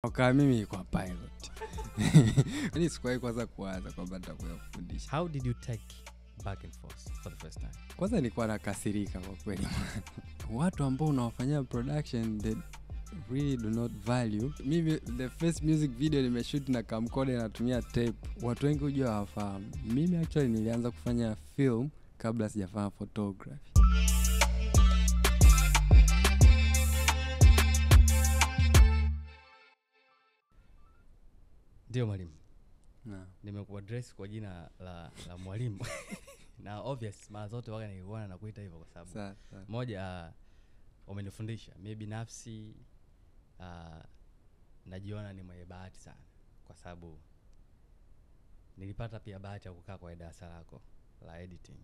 Kwa mimi kwa pilot. Mimi sikuwahi kwanza kuanza kwamba nitakuja kufundisha. How did you take back and forth for the first time? Kwanza nilikuwa nakasirika kwa kweli. Watu ambao unawafanyia production they really do not value. Mimi the first music video nimeshoot na camcorder natumia tape. Watu wengi hujua hawafahamu. Mimi actually nilianza kufanya film kabla sijafanya photography. Ndio mwalimu. Na Nimekuaddress kwa jina la mwalimu. Na obvious mara zote waga nilikuwa nakuita hivyo kwa sababu sasa moja umenifundisha. Mimi binafsi najiona ni mwenye bahati sana kwa sababu nilipata pia bahati ya kukaa kwa darasa lako la editing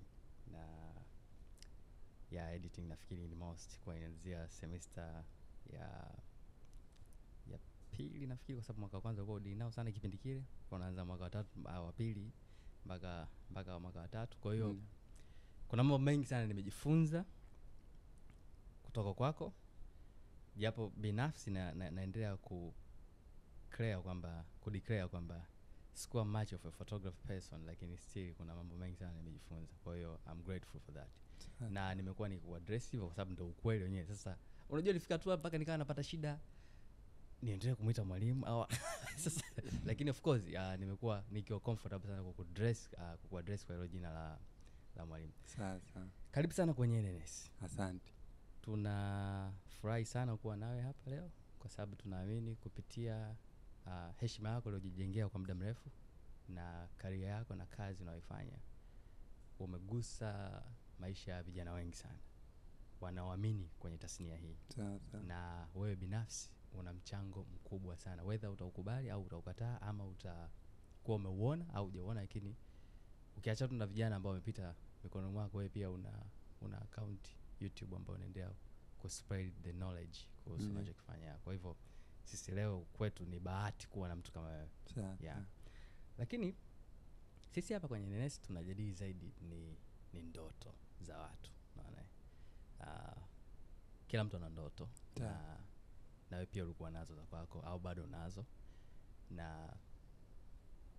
na editing nafikiri ni most kuanzia semester ya pili nafikiri, kwa sababu mwaka wa kwanza ulikuwa dinao sana kipindi kile, unaanza mwaka wa tatu wa pili mpaka mwaka wa tatu. Kwa hiyo kuna mambo mengi sana nimejifunza kutoka kwako, japo binafsi naendelea declare kwamba sikuwa much of a photography person, lakini still kuna mambo mengi sana nimejifunza. Kwa hiyo I'm grateful for that. Na nimekuwa nikuaddress hivyo kwa sababu ndio ukweli wenyewe. Sasa unajua nilifika tu mpaka nikawa napata shida niendelee kumuita mwalimu au sasa, lakini of course nimekuwa nikiwa comfortable sana kukuaddress kwa hilo jina la mwalimu. sasa Karibu sana kwenye NNS. asante. Tunafurahi sana kuwa nawe hapa leo kwa sababu tunaamini kupitia heshima yako uliyojijengea kwa muda mrefu na career yako na kazi unayoifanya umegusa maisha ya vijana wengi sana wanaoamini kwenye tasnia hii. Sasa Na wewe binafsi una mchango mkubwa sana, whether utaukubali au utaukataa ama utakuwa umeuona au hujaona, lakini ukiacha tu na vijana ambao wamepita mikono mwako, wewe pia una account YouTube ambayo unaendelea ku spread the knowledge kuhusu unachokifanya. Kwa hivyo sisi leo kwetu ni bahati kuwa na mtu kama wewe. Yeah. Lakini sisi hapa kwenye NNS tunajadili zaidi ni ndoto za watu, unaona. Kila mtu ana ndoto. Na wewe pia ulikuwa nazo za kwako au bado unazo, na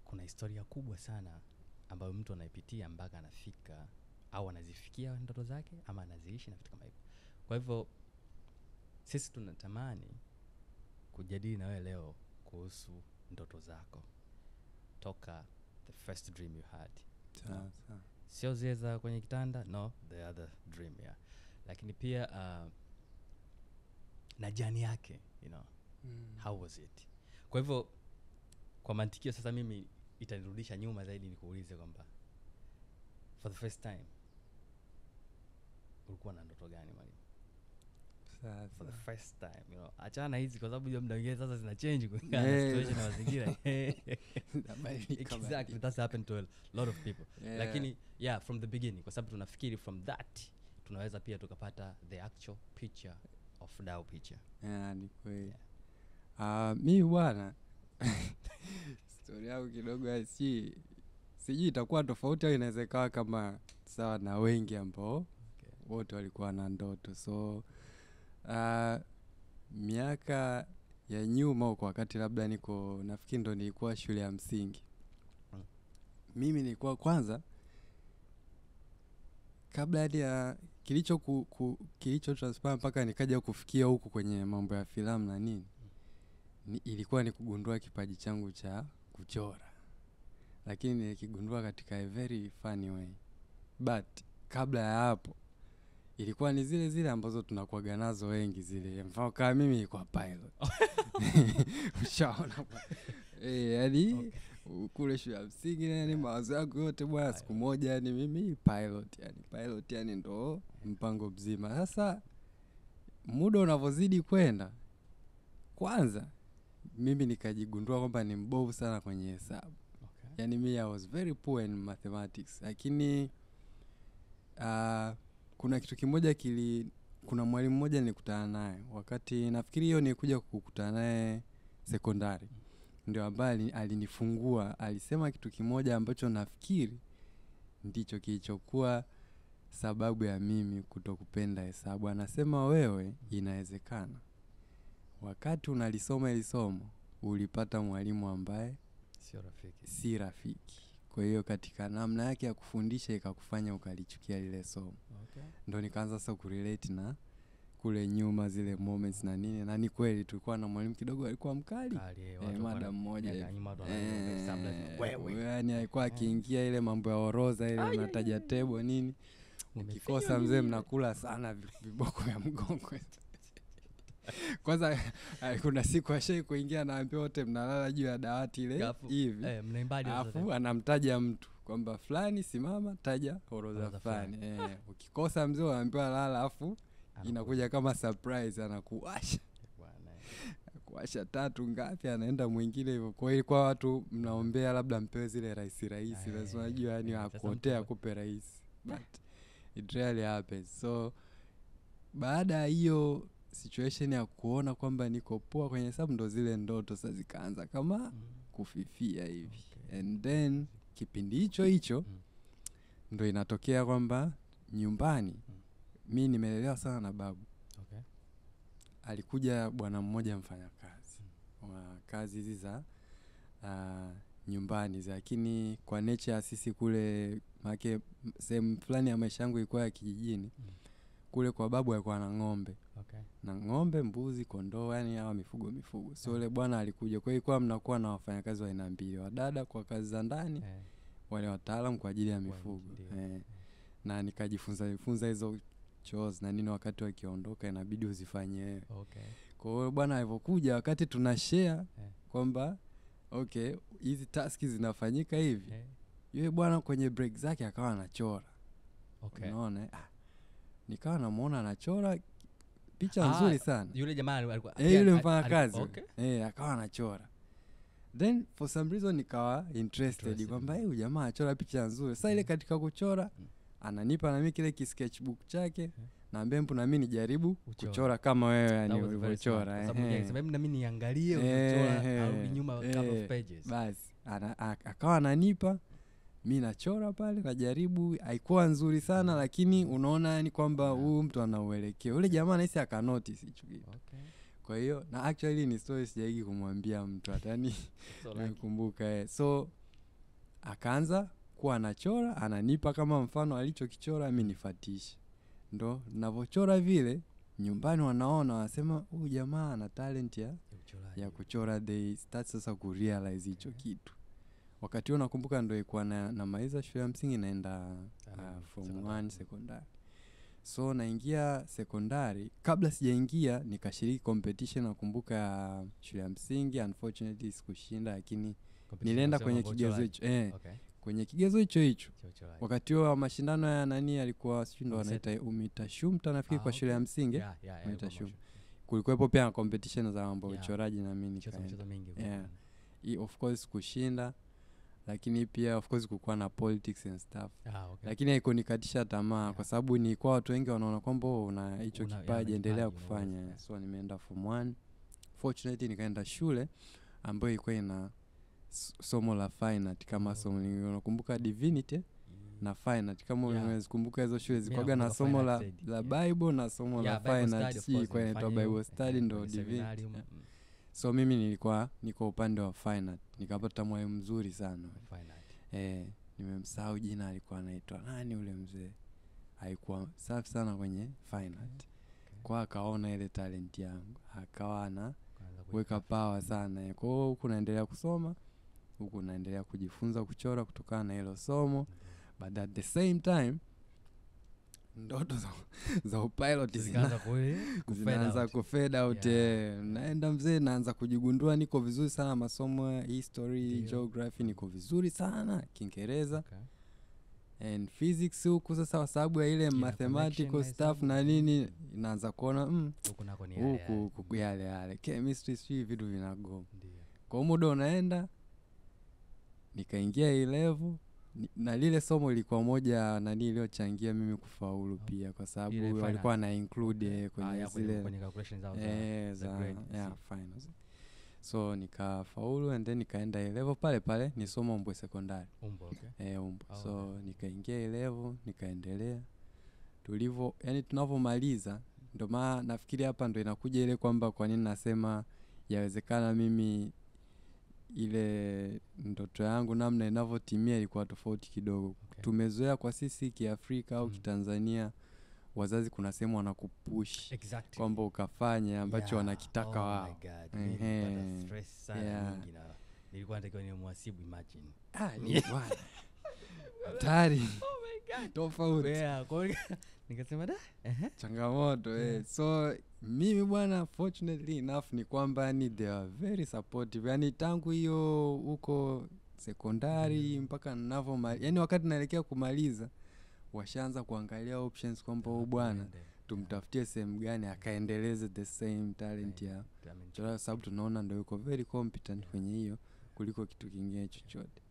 kuna historia kubwa sana ambayo mtu anaipitia mpaka anafika au anazifikia ndoto zake ama anaziishi na vitu kama hivyo. Kwa hivyo sisi tunatamani kujadili na wewe leo kuhusu ndoto zako toka the first dream you had. sasa Sio zile kwenye kitanda, no, the other dream, yeah. Lakini pia na jani yake, you know. How was it? Kwa hivyo kwa mantikio sasa mimi itanirudisha nyuma zaidi nikuulize kwamba for the first time ulikuwa na ndoto gani mwalimu? sasa For the first time, you know. Achana hizi kwa sababu muda mwingine sasa zina change kulingana na situation na mazingira. Exactly, that's happened to a lot of people. Lakini from the beginning, kwa sababu tunafikiri from that tunaweza pia tukapata the actual picture of Dao picture. ni kweli. Mimi bwana story yangu kidogo sijui itakuwa tofauti au inaweza ikawa kama sawa na wengi ambao wote walikuwa na ndoto. So miaka ya nyuma huko, wakati labda nafikiri ndo nilikuwa shule ya msingi. Mimi nilikuwa kwanza kabla hadi ya kilicho transfer mpaka nikaja kufikia huku kwenye mambo ya filamu na nini, ilikuwa ni kugundua kipaji changu cha kuchora, lakini nilikigundua katika a very funny way. But kabla ya hapo ilikuwa ni zile ambazo tunakuaga nazo wengi, zile mfano kama mimi nilikuwa pilot. Ushaona yani kule shule ya msingi yani mawazo yangu yote bwana, siku moja yani mimi pilot yani ndo mpango mzima. Sasa muda unavozidi kwenda, kwanza mimi nikajigundua kwamba ni mbovu sana kwenye hesabu. Yani mimi I was very poor in mathematics, lakini kuna kitu kimoja kuna mwalimu mmoja nilikutana naye wakati nafikiri hiyo nilikuja kukutana naye sekondari, ndio ambaye alinifungua. Alisema kitu kimoja ambacho nafikiri ndicho kilichokuwa sababu ya mimi kutokupenda hesabu. Anasema wewe inawezekana wakati unalisoma ile somo ulipata mwalimu ambaye si rafiki. Kwa hiyo katika namna yake ya kufundisha ikakufanya ukalichukia lile somo. Okay. Ndio nikaanza sasa kurelate na kule nyuma zile moments na nini, na ni kweli tulikuwa na mwalimu kidogo alikuwa mkali. Mada mmoja yani alikuwa akiingia ile mambo ya orodha ile unataja tebo nini, ukikosa mzee mnakula sana viboko vya mgongo. Kwanza kuna siku ashai kuingia naambia wote mnalala juu ya dawati ile hivi. Mnaimbaje sasa? Alafu anamtaja mtu kwamba fulani simama taja orodha fulani. Ukikosa mzee unaambiwa lala, alafu inakuja kama surprise anakuwasha. Kuwasha 3 ngapi anaenda mwingine hivyo. Kwa hiyo ilikuwa watu mnaombea labda mpewe zile rahisi. Lazima unajua yani hakuotea kupe rahisi. But it rarely happens. So baada ya hiyo situation ya kuona kwamba niko poa kwenye hesabu, ndo zile ndoto sasa zikaanza kama kufifia hivi. Okay. And then kipindi hicho ndo inatokea kwamba nyumbani mimi nimelelewa sana na babu. Okay. Alikuja bwana mmoja mfanyakazi wa kazi hizi za nyumbani, lakini kwa nature sisi kule make sehemu fulani ya maisha yangu ilikuwa ya kijijini. Kule kwa babu alikuwa na ng'ombe. Okay. Na ng'ombe, mbuzi, kondoo, yani hawa mifugo. So yule bwana alikuja. Kwa hiyo kwa mnakuwa na wafanyakazi wa aina mbili, wadada kwa kazi za ndani, wale wataalamu kwa ajili ya mifugo. Na nikajifunza hizo chores na nini, wakati wakiondoka inabidi uzifanye wewe. Okay. Kwa hiyo bwana alipokuja wakati tunashare kwamba okay, hizi tasks zinafanyika hivi. Yule bwana kwenye break zake akawa anachora. Okay. Unaona? Nikawa namuona anachora picha nzuri sana. Yule jamaa alikuwa yule mfanyakazi. Okay. Akawa anachora. Then for some reason nikawa interested kwamba huyu jamaa anachora picha nzuri. Sasa ile katika kuchora ananipa na mimi kile sketchbook chake, naambia mpu na mimi nijaribu kuchora kama wewe yani ulivyochora. Sababu na mimi niangalie ulichora au nyuma couple of pages. Basi akawa ananipa, mimi nachora pale najaribu, haikuwa nzuri sana lakini unaona yani kwamba huyu mtu anauelekeo. Yule jamaa anahisi akanotice hicho kitu. Okay. Kwa hiyo na actually ni story sijaigi kumwambia mtu hata yani nakumbuka. So akaanza kuwa anachora, ananipa kama mfano alichokichora mimi nifuatishe. Ndo ninavyochora vile nyumbani wanaona, wanasema huyu jamaa ana talent ya kuchora. They start sasa ku realize hicho kitu. Wakati huo nakumbuka ndo ilikuwa na maiza shule ya msingi naenda form 1 secondary. So naingia secondary, kabla sijaingia nikashiriki competition nakumbuka ya shule ya msingi. Unfortunately sikushinda, lakini nilienda kwenye kigezo hicho. Okay. Kwenye kigezo hicho. Wakati huo mashindano ya nani alikuwa sio ndo anaita UMITASHUMTA nafikiri kwa shule ya msingi. UMITASHUM. Kulikuwepo pia competition za mambo uchoraji na mimi nikaenda. Of course kushinda, lakini pia of course kulikuwa na politics and stuff. Okay. Lakini haikunikatisha tamaa kwa sababu ni kwa watu wengi wanaona kwamba una hicho kipaji, endelea kufanya. So nimeenda form 1. Fortunately nikaenda shule ambayo ilikuwa ina somo la fine art kama somo unakumbuka divinity na fine art kama unakumbuka hizo shule zilikuwa na somo la Bible na somo la fine art kwa inaitwa Bible study ndo divinity. So mimi nilikuwa niko upande wa fine art, nikapata mwalimu mzuri sana fine art. Nimemsahau jina, alikuwa anaitwa nani ule mzee, alikuwa safi sana kwenye fine art. Kwa akaona ile talent yangu akawa na weka power sana. Kwa hiyo huko naendelea kusoma, huko naendelea kujifunza kuchora kutokana na hilo somo. But at the same time ndoto za pilot zinaanza kufade out. Naenda mzee naanza kujigundua niko vizuri sana masomo ya history, geography niko vizuri sana, Kiingereza and physics huko. Sasa kwa sababu ya ile mathematical stuff na nini inaanza kuona huko yale chemistry sio vitu vinagoma. Kwa muda unaenda nikaingia A-level na lile somo lilikuwa moja na nini iliyochangia mimi kufaulu pia kwa sababu walikuwa na include kwenye zile calculations za finals. So nikafaulu and then nikaenda A-level pale ni somo Umbwe Secondary. Okay. So nikaingia A-level nikaendelea. Yani tunavomaliza ndo maana nafikiri hapa ndo inakuja ile kwamba kwa nini nasema yawezekana mimi ile ndoto yangu namna inavyotimia ilikuwa tofauti kidogo. Okay. Tumezoea kwa sisi Kiafrika au Kitanzania wazazi kuna sehemu wanakupush Exactly. kwamba ukafanye ambacho wanakitaka wao. Oh my God. Nilipata stress sana nyingi na nilikuwa natakiwa ni muhasibu, imagine. Ni bwana. Hatari. Oh my God. Tofauti. Kwa nikasema Changamoto. So mimi bwana, fortunately enough ni kwamba ni they are very supportive. Yani tangu hiyo huko sekondari mpaka ninavyo yani wakati naelekea kumaliza washaanza kuangalia options kwamba huyu bwana tumtafutie sehemu gani akaendeleze the same talent ya kwa sababu tunaona ndio yuko very competent kwenye hiyo kuliko kitu kingine chochote.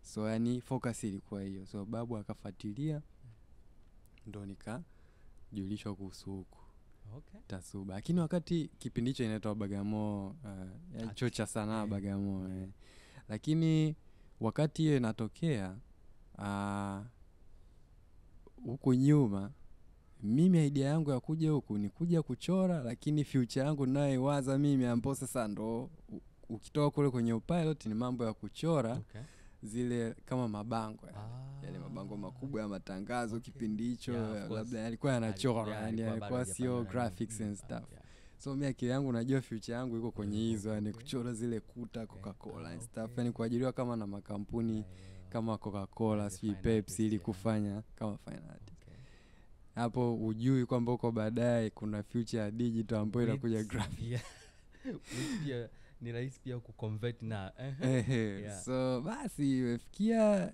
So yani focus ilikuwa hiyo. So babu akafuatilia ndo nikajulishwa kuhusu huko. Okay. Tasuba. Lakini wakati kipindi hicho inaitwa Bagamoyo, chuo cha sanaa Bagamoyo. Lakini wakati hiyo inatokea huko nyuma mimi idea yangu ya kuja huku ni kuja kuchora, lakini future yangu ninayoiwaza mimi ambapo sasa ndo ukitoka kule kwenye pilot ni mambo ya kuchora. Okay. Zile kama mabango yale mabango makubwa ya matangazo. Kipindi hicho labda yalikuwa yanachora, yani yalikuwa sio graphics and stuff. So mimi akili yangu najua future yangu iko kwenye hizo, yani kuchora zile kuta Coca-Cola and stuff, yani kuajiriwa kama na makampuni kama Coca-Cola, Pepsi ili kufanya kama fine art. Hapo ujui kwamba uko baadaye kuna future ya digital ambayo inakuja graphic. Pia ni rahisi pia kuconvert na So basi imefikia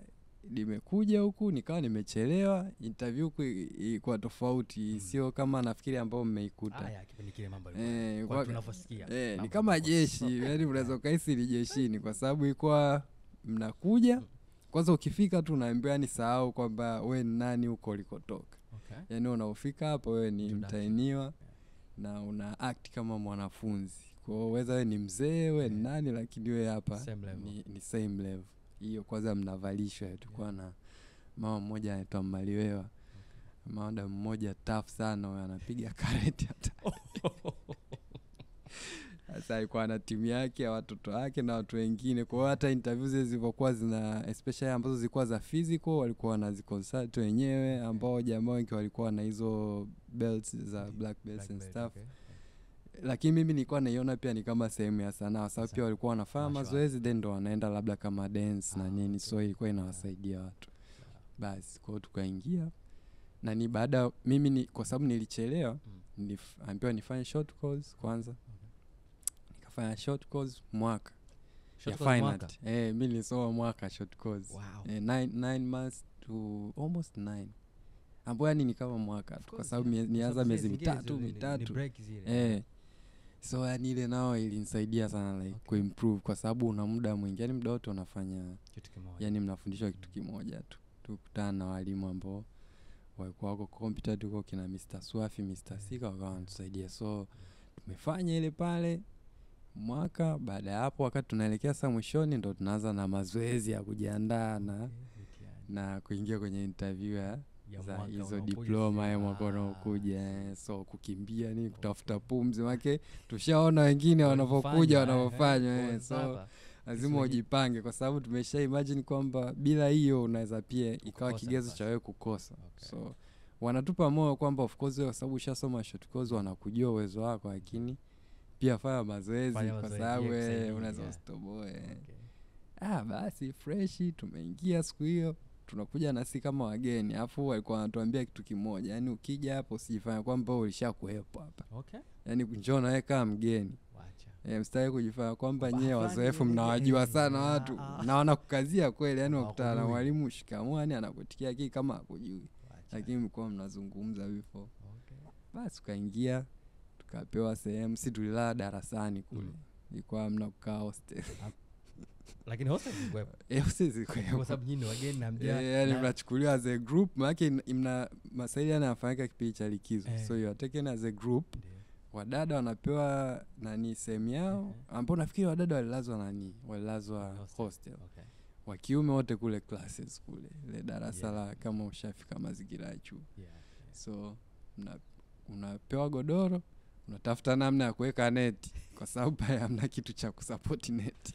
nimekuja huku nikawa nimechelewa. Interview ilikuwa tofauti, sio kama nafikiri ambao mmeikuta. Kipindi kile mambo kwa tunavyosikia. Ni kama jeshi, yani unaweza kaisi ni jeshini kwa sababu ilikuwa mnakuja kwanza ukifika tu unaambiwa ni sahau kwamba wewe ni nani huko ulikotoka. Okay. Yani unaofika hapo wewe ni mtainiwa na una act kama mwanafunzi. Kwa hiyo wewe ni mzee, wewe ni nani, lakini wewe hapa ni same level. Hiyo kwanza mnavalishwa. Tulikuwa na mama mmoja anaitwa Maliwewa. Mama mmoja tough sana, huyo anapiga karate hata. Sasa alikuwa na timu yake ya watoto wake na watu wengine. Kwa hiyo hata interviews zilizokuwa zina especially ambazo zilikuwa za physical walikuwa wanaziconsult wenyewe, ambao jamaa wengi walikuwa na hizo belts za black belts and stuff. Okay. Lakini mimi nilikuwa naiona pia ni kama sehemu ya sanaa, sababu pia walikuwa wanafanya mazoezi then ndo wanaenda labda kama dance na nini. So ilikuwa inawasaidia watu. Basi kwa hiyo tukaingia na ni baada mimi kwa sababu nilichelewa niliambiwa nifanye short course kwanza. Nikafanya short course mwaka ya fine art. Mimi nilisoma mwaka short course. Wow. 9 months to almost 9. Ambapo ni kama mwaka tu kwa sababu nianza miezi mitatu. So yani ile nao ilinisaidia sana like kuimprove kwa sababu una muda mwingi, yani muda wote unafanya kitu kimoja. Yani mnafundishwa kitu kimoja tu. Tukutana na walimu ambao walikuwa wako competent huko kina Mr. Swafi, Mr. Sika wakawa wanatusaidia. So tumefanya ile pale mwaka. Baada ya hapo wakati tunaelekea sasa mwishoni ndo tunaanza na mazoezi ya kujiandaa na kuingia kwenye interview za hizo diploma ya mwaka unaokuja. So kukimbia nini, kutafuta pumzi, maana tushaona wengine wanavyokuja wanavyofanya. So lazima ujipange kwa sababu tumesha imagine kwamba bila hiyo unaweza pia ikawa kigezo cha wewe kukosa. So wanatupa moyo kwamba of course kwa sababu ushasoma short course wanakujua uwezo wako, lakini pia fanya mazoezi kwa sababu unaweza ustoboe. Basi fresh tumeingia siku hiyo. Tunakuja nasi kama wageni. Alafu walikuwa wanatuambia kitu kimoja, yani ukija hapo usijifanye kwamba ulishakuepo hapa. Okay. Yani njoo na wewe kama mgeni. Wacha. Msitaki kujifanya kwamba nyewe wazoefu mnawajua sana watu na wanakukazia kweli, yani ukutana na mwalimu shikamoo yani anakutikia kiki kama hakujui. Lakini mko mnazungumza before. Okay. Basi tukaingia tukapewa sehemu, si tulilala darasani kule. Ilikuwa mna kukaa hostel. Lakini hostel zilikuwepo. Hostel zilikuwepo. Kwa sababu nyinyi wageni na mjana. Yani mnachukuliwa as a group, maana mna masaili yanafanyika kipindi cha likizo. So you are taken as a group. Wadada wanapewa sehemu yao, ambao nafikiri wadada walilazwa hostel. Okay. Wa kiume wote kule classes kule. Ile darasa la kama ushafika mazingira ya chuo. So unapewa godoro, unatafuta namna ya kuweka neti kwa sababu hamna kitu cha kusupport neti.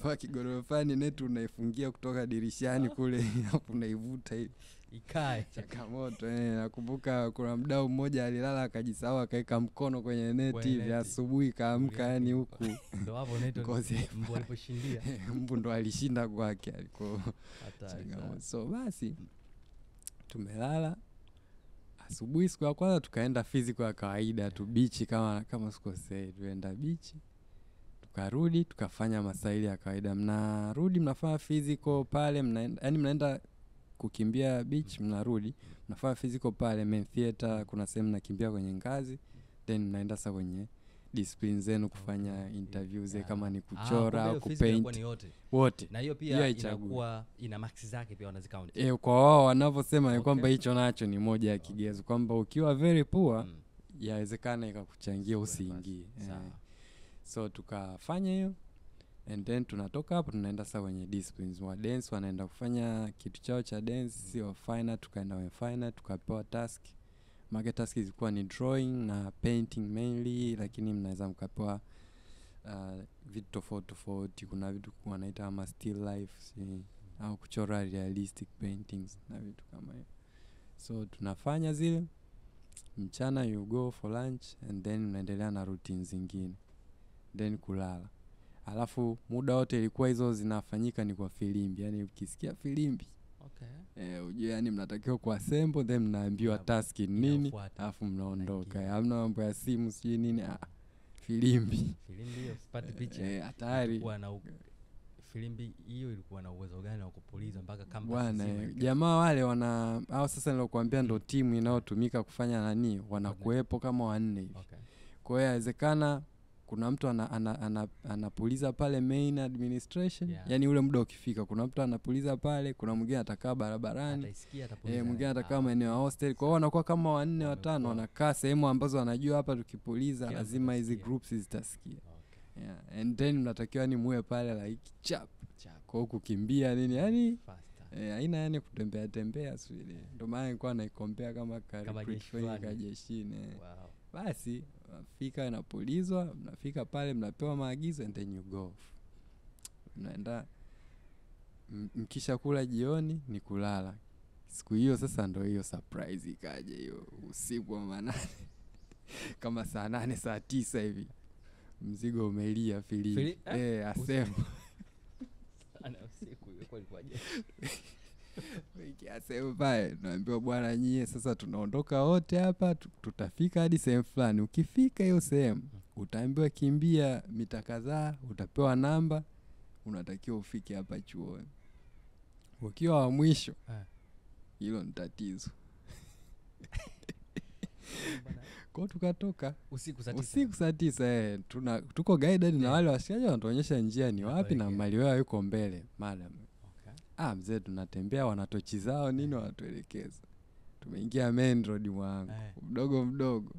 Kwa kigorofani netu unaifungia kutoka dirishani kule hapo unaivuta hivi ikae. changamoto. Nakumbuka kuna mdau mmoja alilala akajisahau akaweka mkono kwenye neti hivi, asubuhi kaamka yani huku ndo hapo neto mbu aliposhindia. Mbu ndo alishinda kwake aliko changamoto. So basi tumelala, asubuhi siku ya kwanza tukaenda physical ya kawaida tu beach, kama sikosei tuenda beach, tukarudi tukafanya masaili ya kawaida. Mnarudi mnafanya physical pale, mnaenda kukimbia beach, mnarudi mnafanya physical pale main theater, kuna sehemu nakimbia kwenye ngazi, then mnaenda sasa kwenye discipline zenu kufanya interviews kama ni kuchora au kupaint wote. Na hiyo pia inakuwa ina max zake pia wanazicount. Kwa wao wanavyosema ni kwamba hicho nacho ni moja ya kigezo kwamba ukiwa very poor yawezekana ikakuchangia usiingie. So tukafanya hiyo, and then tunatoka hapo tunaenda sasa kwenye disciplines. Wa dance wanaenda kufanya kitu chao cha dance, sio fine, tukaenda kwenye fine, tukapewa task. Market task zilikuwa ni drawing na painting mainly, lakini mnaweza mkapewa vitu tofauti. Kuna vitu wanaita kama still life au kuchora realistic paintings na vitu kama hiyo. So tunafanya zile mchana, you go for lunch and then unaendelea na routine zingine, then kulala. Alafu muda wote ilikuwa hizo zinafanyika ni kwa filimbi, yani ukisikia filimbi ujue yani mnatakiwa kwa assemble, then mnaambiwa task nini, alafu mnaondoka. Hamna mambo ya simu sijui nini, filimbi hiyo sipati picha. Hatari bwana. Filimbi hiyo ilikuwa na uwezo gani wa kupuliza mpaka campus bwana? Jamaa wale au sasa nilokuambia ndo timu inayotumika kufanya nani, wanakuepo kama 4 hivi. Kwa hiyo inawezekana kuna mtu anapuliza pale main administration, yani ule muda ukifika kuna mtu anapuliza pale, kuna mwingine atakaa barabarani, mwingine atakaa maeneo ya hostel. Kwa hiyo wanakuwa kama 4 5 wanakaa sehemu ambazo wanajua hapa tukipuliza lazima hizi groups zitasikia. And then mnatakiwa ni muwe pale like chap. Kwa hiyo kukimbia nini yani haina yani kutembea tembea swili. Ndio maana nilikuwa naikompea kama jeshini. Basi fika inapulizwa, mnafika pale mnapewa maagizo and then you go. Mnaenda mkisha kula jioni ni kulala. Siku hiyo sasa ndio hiyo surprise ikaje hiyo usiku wa manane. Kama saa 8 saa 9 hivi. Mzigo umelia filimbi. Asema. Ana usiku ilikuwa ilikuwaje? Asema pale naambiwa bwana nyie sasa tunaondoka wote hapa, tutafika hadi sehemu fulani. Ukifika hiyo sehemu utaambiwa kimbia mita kadhaa, utapewa namba, unatakiwa ufike hapa chuoni. Ukiwa wa mwisho hilo ni tatizo. Kwa tukatoka usiku saa 9 tuko guided na wale wasiaje wanatuonyesha njia ni wapi na mali wao yuko mbele madam. Mzee tunatembea wanatochi zao nini wanatuelekeza. Tumeingia main road mwangu. Mdogo.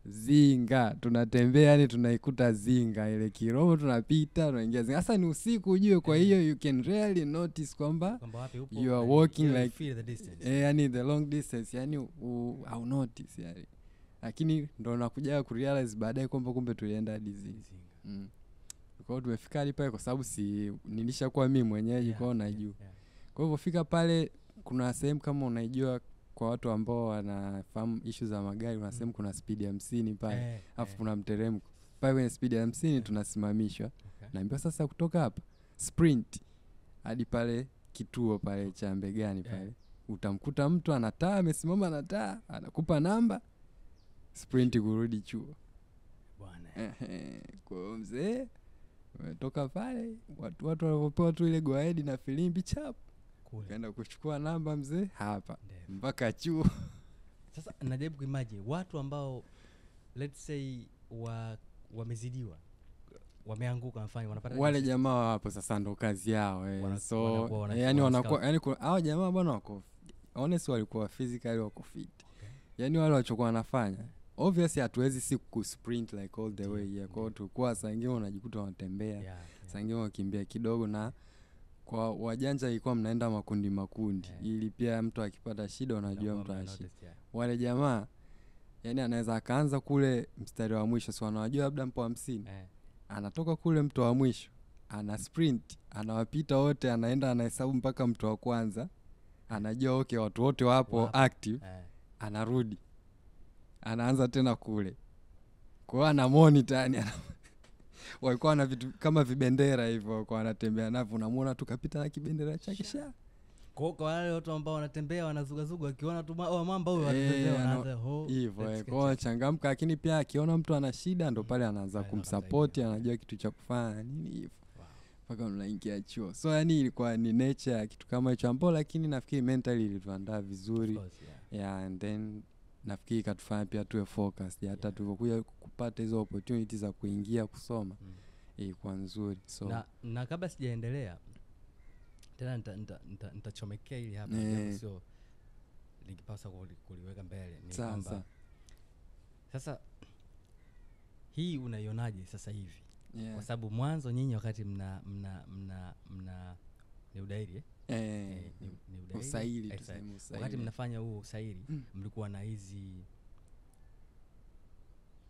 Zinga tunatembea yani tunaikuta Zinga ile kiromo tunapita tunaingia Zinga. Sasa ni usiku ujue, kwa hiyo you can really notice kwamba you are walking like feel the distance. Yani the long distance yani au notice yani. Lakini ndo nakuja kurealize baadaye kwamba kumbe tulienda hadi Zinga. Kwa hiyo tumefika hadi pale kwa sababu nilishakuwa mimi mwenyeji kwao najua. Kwa hivyo fika pale kuna sehemu kama unaijua kwa watu ambao wanafahamu issue za magari, kuna sehemu kuna speed ya 50 pale, alafu kuna mteremko. Pale kwenye speed ya 50 tunasimamishwa. Naambiwa sasa kutoka hapa sprint hadi pale kituo pale cha Mbegani pale. Utamkuta mtu anataa amesimama na taa, anakupa namba, sprint kurudi chuo. Bwana. Kwa mzee umetoka pale, watu walipopewa tu ile go ahead na filimbi chap. Kaenda kuchukua namba mzee hapa mpaka chuo. Sasa najaribu kuimagine watu ambao let's say wamezidiwa, wameanguka wanafanya wanapata wale jamaa hapo sasa ndo kazi yao yani wanakuwa yani hao jamaa bwana wako honestly walikuwa physically wako fit. Yani wale walichokuwa wanafanya obviously hatuwezi si ku sprint like all the way kwa tulikuwa saa nyingine unajikuta wanatembea saa nyingine wakimbia kidogo, na kwa wajanja ilikuwa mnaenda makundi ili pia mtu akipata shida unajua mtu anashida. Wale jamaa yani anaweza akaanza kule mstari wa mwisho, si wanajua labda mpo 50 anatoka kule mtu wa mwisho, ana sprint, anawapita wote, anaenda anahesabu mpaka mtu wa kwanza, anajua okay watu wote wapo active, anarudi, anaanza tena kule. Kwa hiyo ana monitor, yani walikuwa na vitu kama vibendera hivyo, kwa anatembea navyo, unamuona tukapita na kibendera chake sha. Kwa wale watu ambao wanatembea wanazugazuga, akiona tu mwamba huyo anatembea, anaanza hivyo. Kwa changamka, lakini pia akiona mtu ana shida ndo pale anaanza kumsupport, anajua kitu cha kufanya nini hivyo. Mpaka mnaingia chuo. So yani ilikuwa ni nature ya kitu kama hicho ambapo, lakini nafikiri mentally ilituandaa vizuri. Yeah, and then nafikiri katufanya pia tuwe focused. Hata tulivyokuja kupata hizo opportunities za kuingia kusoma ilikuwa nzuri. So na kabla sijaendelea tena nitachomekea ili hapa sio nikipasa kuliweka mbele ni kwamba sasa hii unaionaje sasa hivi? Kwa sababu mwanzo nyinyi wakati mna ni udairi ni usaili, tuseme usaili. Wakati mnafanya huo usaili mlikuwa na hizi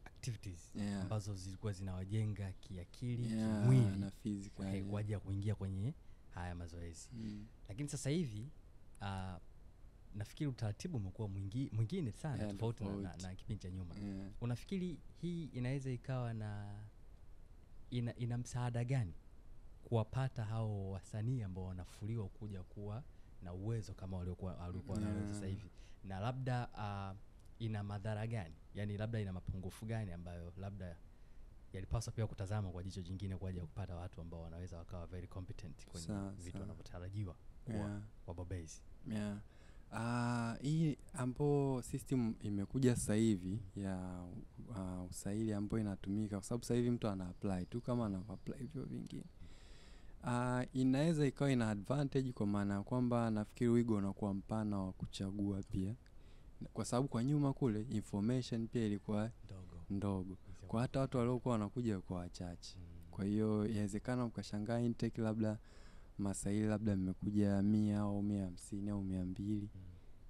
activities ambazo zilikuwa zinawajenga kiakili, kimwili na physical kwa ajili ya kuingia kwenye haya mazoezi. Lakini sasa hivi nafikiri utaratibu umekuwa mwingine sana tofauti na kipindi cha nyuma. Unafikiri hii inaweza ikawa na ina msaada gani kuwapata hao wasanii ambao wanafuliwa kuja kuwa na uwezo kama walikuwa na sasa hivi, na labda ina madhara gani? Yani labda ina mapungufu gani ambayo labda yalipaswa pia kutazama kwa jicho jingine kwa ajili ya kupata watu ambao wanaweza wakawa very competent kwenye vitu wanavyotarajiwa kwa wabobezi? Hii ambapo system imekuja sasa hivi ya usaili ambapo inatumika, kwa sababu sasa hivi mtu ana apply tu kama ana apply hivyo vingine. Inaweza ikawa ina advantage kwa maana kwamba nafikiri wigo unakuwa mpana wa kuchagua pia, kwa sababu kwa nyuma kule information pia ilikuwa ndogo. Kwa hata watu waliokuwa wanakuja kwa wachache. Kwa hiyo inawezekana ukashangaa intake labda masaili labda mmekuja 100 au 150 au 200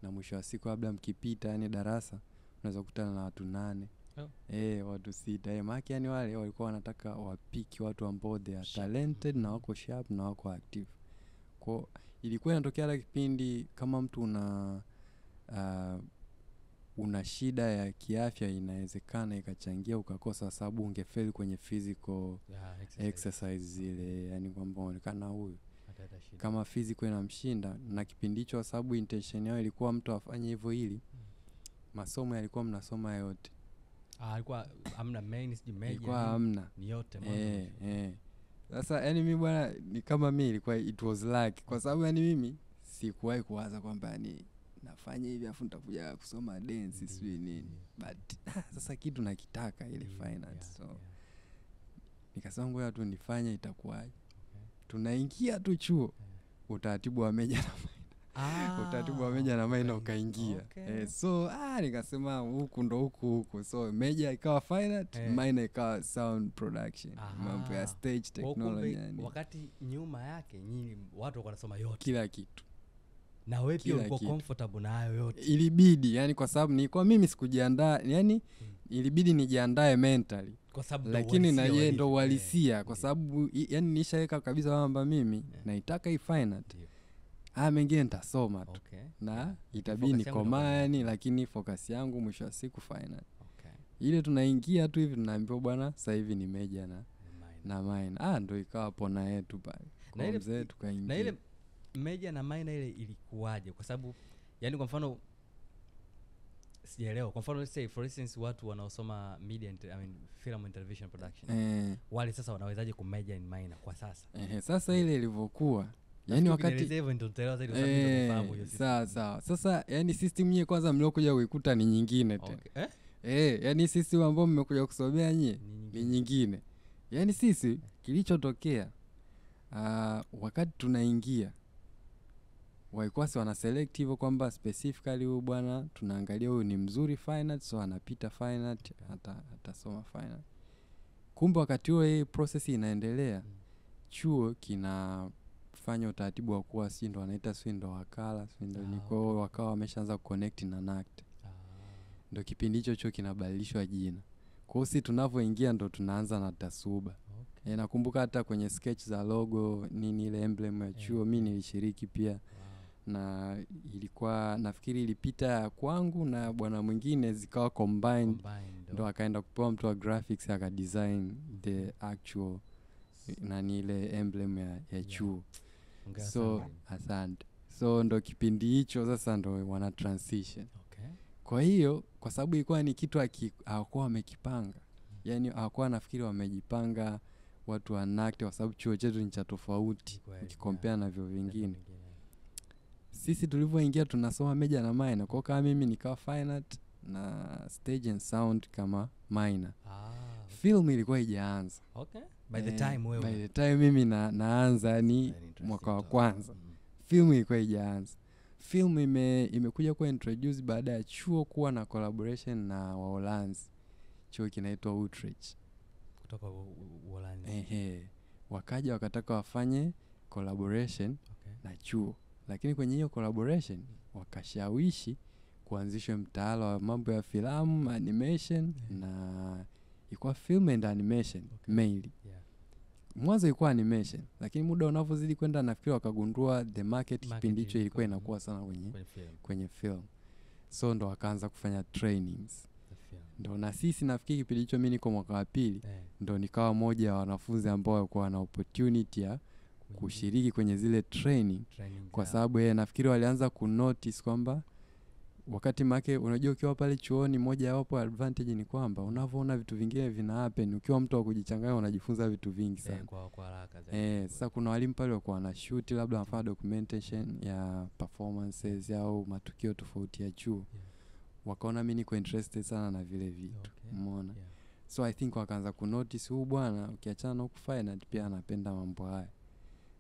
na mwisho wa siku labda mkipita yani darasa unaweza kukutana na watu 8 watu 6. Maana yani wale walikuwa wanataka wapiki watu ambao they are talented na wako sharp na wako active. Kwa ilikuwa inatokea la kipindi kama mtu una shida ya kiafya, inawezekana ikachangia ukakosa, sababu ungefail kwenye physical exercise zile, yani kwamba unaonekana huyu kama physical inamshinda. Na kipindi hicho sababu intention yao ilikuwa mtu afanye hivyo ili masomo yalikuwa mnasoma yote. Alikuwa amna main major, ilikuwa amna ni yote Sasa yani mimi bwana ni kama mimi ilikuwa it was luck, kwa sababu yani mimi sikuwahi kuwaza kwamba ni nafanya hivi afu nitakuja kusoma dance sijui nini, but sasa kitu nakitaka ile finance. So nikasema ngoja tu nifanye itakuwaje. Tunaingia tu chuo, utaratibu wa meja na minor. Utaratibu wa meja na minor ukaingia. So nikasema huku ndo huku. So meja ikawa finance, minor ikawa sound production, mambo ya stage technology yani. Wakati nyuma yake nyinyi watu walikuwa wanasoma yote, kila kitu. Na wewe pia uko comfortable na hayo yote? Ilibidi, yani kwa sababu ni kwa mimi sikujiandaa, yani ilibidi nijiandae mentally, kwa sababu lakini na yeye ndo uhalisia, kwa sababu yani nishaweka kabisa kwamba mimi naitaka hii finance. Mengine nitasoma tu. Na itabidi nikomani, lakini focus yangu mwisho wa siku finance. Ile tunaingia tu hivi tunaambiwa bwana sasa hivi ni meja na minor. Ndo ikawa pona yetu pale. Kwa mzee tukaingia. Na ile meja na minor ile ilikuwaje? Kwa sababu yani kwa mfano sijaelewa. Kwa mfano let's say for instance watu wanaosoma media film and television production, wale sasa wanawezaje kumajor in minor kwa sasa? Sasa ile ilivyokuwa yani wakati hivyo ndio tutaelewa zaidi, kwa sababu ndio tunafahamu hiyo system. Sawa. Sasa yani system yenyewe kwanza mliokuja kuikuta ni nyingine tena. Yani system ambayo mmekuja kusomea nyinyi ni nyingine. Yani sisi kilichotokea wakati tunaingia walikuwa wana select hivyo kwamba specifically huyu bwana tunaangalia huyu ni mzuri finance, so anapita finance, atasoma finance. Kumbe wakati huo hii process inaendelea, chuo kinafanya utaratibu wa kuwa si ndo wanaita si ndo wakala, si ndo niko wakawa wameshaanza connect na NACT. Ndo kipindi hicho chuo kinabadilishwa jina. Kwa hiyo sisi tunavyoingia ndo tunaanza na TASUBA. Nakumbuka hata kwenye sketch za logo nini ile emblem ya chuo mimi nilishiriki pia. Wow. Na ilikuwa nafikiri ilipita kwangu na bwana mwingine zikawa combined ndo akaenda kupewa mtu wa graphics aka design the actual nani ile emblem ya chuo. So asante. So ndo kipindi hicho sasa ndo wana transition. Okay. Kwa hiyo kwa sababu ilikuwa ni kitu hawakuwa wamekipanga. Yani hawakuwa nafikiri wamejipanga watu wanakte kwa sababu chuo chetu ni cha tofauti ukikompea na vyo vingine. Sisi tulivyoingia tunasoma major na minor. Kwa kama mimi nikawa fine art na stage and sound kama minor. Okay. Film ilikuwa haijaanza. Okay. By the time mimi naanza ni mwaka wa kwanza. Film ilikuwa haijaanza. Film imekuja kuwa introduce baada ya chuo kuwa na collaboration na Waholanzi. Chuo kinaitwa Utrecht. Kutoka Uholanzi. Wakaja wakataka wafanye collaboration na chuo. Lakini kwenye hiyo collaboration wakashawishi kuanzisha mtaala wa mambo ya filamu, animation na ilikuwa film and animation mainly. Mwanzo ilikuwa animation, lakini muda unavyozidi kwenda nafikiri wakagundua the market kipindi hicho ilikuwa inakuwa sana kwenye film. So ndo wakaanza kufanya trainings. Ndo na sisi nafikiri kipindi hicho mimi niko mwaka wa pili, ndo nikawa moja wa wanafunzi ambao walikuwa na opportunity ya kushiriki kwenye zile training kwa sababu nafikiri walianza kunotice kwamba wakati make unajua ukiwa pale chuoni moja ya wapo advantage ni kwamba unavyoona vitu vingine vina happen ukiwa mtu wa kujichanganya unajifunza vitu vingi sana. Kwa haraka zaidi. Sasa kuna walimu pale walikuwa na shoot labda wanafanya documentation ya performances au matukio tofauti ya chuo. Wakaona mimi niko interested sana na vile vitu. Umeona? So I think wakaanza kunotice huyu bwana ukiachana na kufanya pia anapenda mambo haya.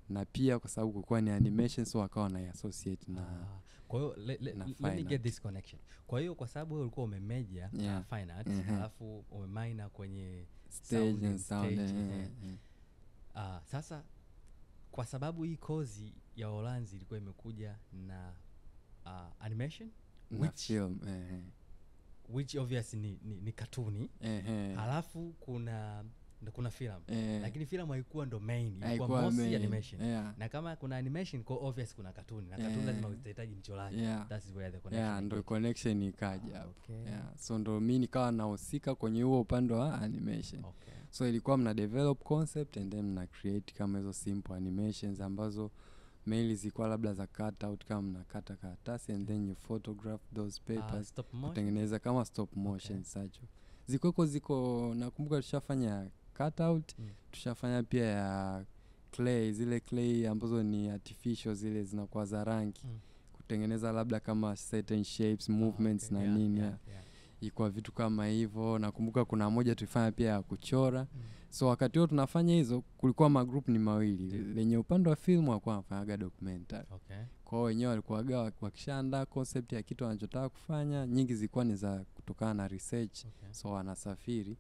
Na pia kwa sababu kulikuwa ni animation so wakawa na associate na kwa hiyo let me get this connection. Kwa hiyo kwa sababu wewe ulikuwa umemajor fine arts alafu umeminor kwenye stage and sound. Sasa kwa sababu hii kozi ya Uholanzi ilikuwa imekuja na animation na film which obviously ni cartoon. Alafu kuna film. Lakini film haikuwa ndo main, ilikuwa mostly animation. Na kama kuna animation kwa obvious kuna cartoon. Na cartoon lazima utahitaji mchoraji. That is where the connection. Ndo connection ikaja hapo. So ndo mimi nikawa nahusika kwenye huo upande wa animation. So ilikuwa mna develop concept and then mna create kama hizo simple animations ambazo mainly zilikuwa labda za cut out kama mnakata karatasi and then you photograph those papers kutengeneza kama stop motion sacho. Ziko nakumbuka tushafanya cut out, tushafanya pia ya clay, zile clay ambazo ni artificial zile zinakuwa za rangi. Kutengeneza labda kama certain shapes, movements na nini. Ilikuwa vitu kama hivyo. Nakumbuka kuna moja tulifanya pia ya kuchora. So wakati huo tunafanya hizo kulikuwa magroup ni mawili. Lenye upande wa film walikuwa wanafanyaga documentary. Kwa hiyo wenyewe walikuwa wakishaandaa concept ya kitu wanachotaka kufanya, nyingi zilikuwa ni za kutokana na research. So wanasafiri,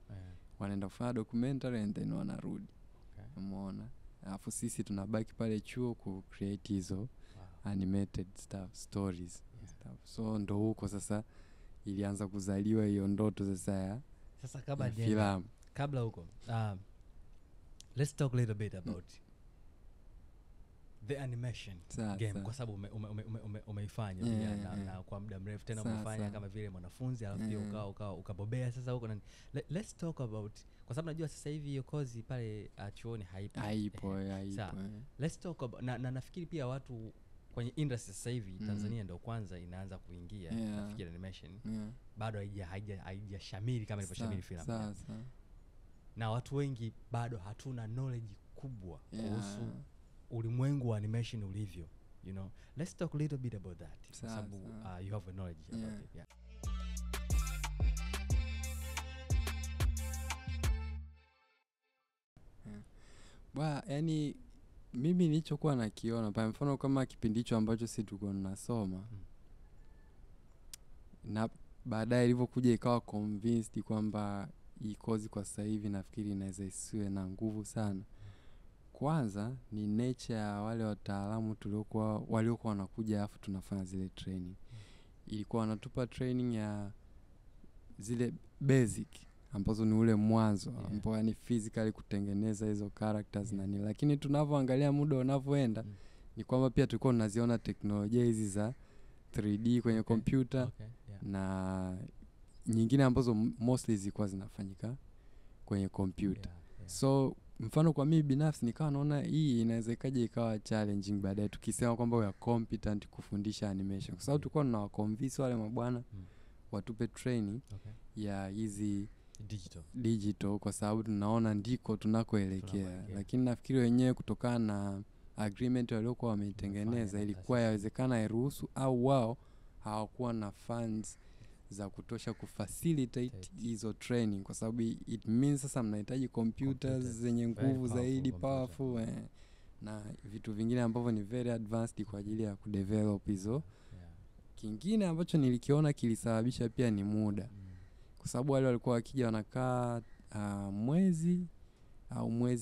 wanaenda kufanya documentary and then wanarudi. Umeona? Alafu sisi tunabaki pale chuo ku create hizo animated stuff, stories stuff. So ndo huko sasa ilianza kuzaliwa hiyo ndoto sasa ya filamu. Kabla huko let's talk a little bit about the animation game kwa sababu umeifanya na kwa muda mrefu tena umefanya kama vile mwanafunzi alafu ukabobea sasa huko. Let's talk about kwa sababu najua sasa hivi hiyo kozi pale chuoni haipo. Let's talk about na nafikiri pia watu kwenye industry sasa hivi Tanzania ndio kwanza inaanza kuingia nafikiri animation. Bado haijashamiri kama ilivyoshamiri filamu. Na watu wengi bado hatuna knowledge kubwa kuhusu ulimwengu wa animation ulivyo, you know. Let's talk a little bit about that. Kwa sababu you have a knowledge about it. Yani mimi nilichokuwa nakiona kwa mfano kama kipindi hicho ambacho sisi tulikuwa tunasoma na baadaye ilivyokuja ikawa convinced kwamba hii kozi kwa sasa hivi nafikiri inaweza isiwe na nguvu sana. Kwanza ni nature ya wale wataalamu waliokuwa wanakuja afu tunafanya zile training. Ilikuwa wanatupa training ya zile basic ambazo ni ule mwanzo Yeah. ni physically kutengeneza hizo characters na nini, lakini tunavyoangalia muda unavyoenda ni kwamba pia tulikuwa tunaziona teknolojia hizi za 3D kwenye kompyuta na nyingine ambazo mostly zilikuwa zinafanyika kwenye kompyuta. So mfano kwa mimi binafsi nikawa naona hii inawezekaje ikawa challenging baadaye tukisema kwamba we are competent kufundisha animation, kwa sababu tulikuwa tunawaconvince wale mabwana watupe training ya hizi digital kwa sababu tunaona ndiko tunakoelekea, lakini nafikiri wenyewe kutokana na agreement waliokuwa wameitengeneza ilikuwa yawezekana iruhusu au wao hawakuwa na funds za kutosha kufacilitate hizo training, kwa sababu it means sasa mnahitaji computers zenye nguvu zaidi, powerful na vitu vingine ambavyo ni very advanced kwa ajili ya kudevelop hizo. Kingine ambacho nilikiona kilisababisha pia ni muda, kwa sababu wale walikuwa wakija wanakaa mwezi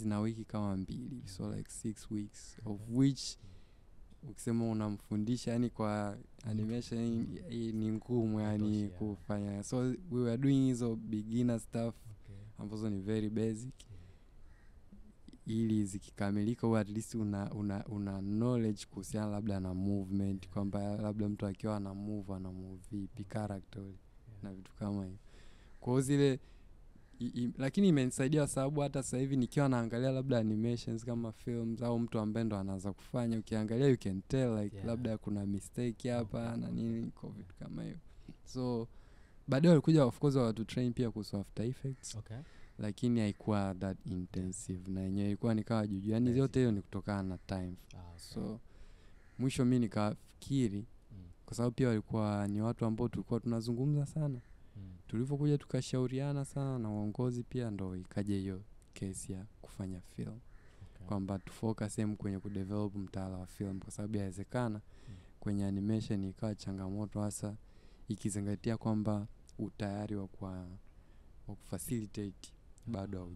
na wiki kama 2, so like 6 weeks of which ukisema unamfundisha yani kwa animation ni ngumu yani kufanya. So we were doing hizo beginner stuff ambazo ni very basic, ili zikikamilika au at least una knowledge kuhusiana labda na movement, kwamba labda mtu akiwa ana move vipi character na vitu kama hivyo. Kwa zile lakini imenisaidia sababu hata sasa hivi nikiwa naangalia labda animations kama films au mtu ambaye ndo anaanza kufanya, ukiangalia you can tell like labda kuna mistake hapa na nini kwa vitu kama hiyo. So baadaye walikuja of course watu train pia kuhusu After Effects, lakini haikuwa that intensive na yenyewe ilikuwa nikawa juju, yani yote hiyo ni kutokana na time. So mwisho mimi nikafikiri kwa sababu pia walikuwa ni watu ambao tulikuwa tunazungumza sana, tulivyokuja tukashauriana sana na uongozi pia, ndo ikaje hiyo case ya kufanya film kwamba tufocus kwenye kudevelop mtaala wa film, kwa sababu yawezekana kwenye animation ikawa changamoto hasa ikizingatia kwamba utayari wa kufacilitate bado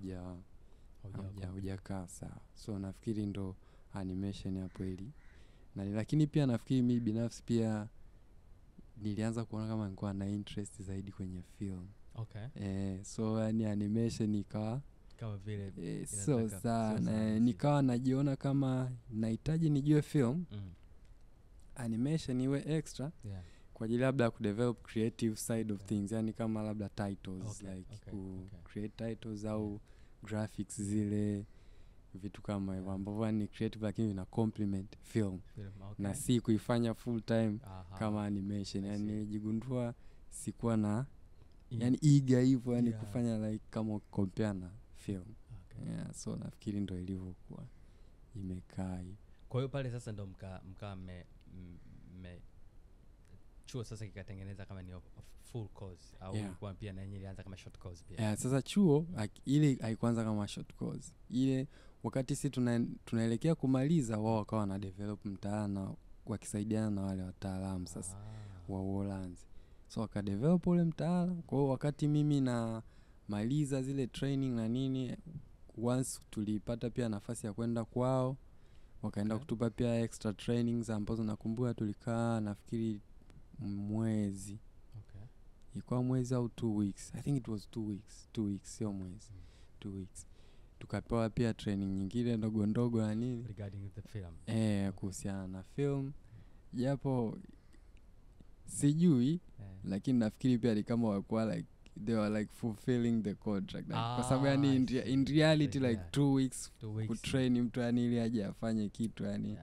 haujakaa sawa. So nafikiri ndo animation hapo ili lakini pia nafikiri mimi binafsi pia nilianza kuona kama nilikuwa na interest zaidi kwenye film. So yani animation ikawa kama vile so sana nikawa najiona kama nahitaji nijue film, animation iwe extra kwa ajili labda kudevelop creative side of things, yani kama labda titles create titles au graphics zile vitu kama hivyo ambavyo ni creative lakini vina complement film. Na si kuifanya full time kama animation. Yani jigundua sikuwa na yani eager hivyo yani kufanya like kama compare na film. So nafikiri ndo ilivyokuwa imekaa. Kwa hiyo pale sasa ndo mkaa chuo sasa kikatengeneza kama ni full course au ilikuwa pia na yenyewe ilianza kama short course pia? Sasa chuo ile haikuanza kama short course. Ile wakati sisi tunaelekea kumaliza, wao wakawa na develop mtaala wakisaidiana na wale wataalamu sasa wa Uholanzi. So wakadevelop ule mtaala. Kwa hiyo wakati mimi na maliza zile training na nini, once tulipata pia nafasi ya kwenda kwao, wakaenda kutupa pia extra trainings ambazo nakumbuka tulikaa nafikiri mwezi. Ilikuwa mwezi au 2 weeks. I think it was 2 weeks. 2 weeks sio mwezi. 2 weeks. Tukapewa pia training nyingine ndogo ndogo na nini regarding the film. Kuhusiana na film. Japo sijui lakini nafikiri pia ni kama walikuwa like they were like fulfilling the contract. Kwa sababu yani in reality like 2 weeks kutrain mtu yani ili aje afanye kitu yani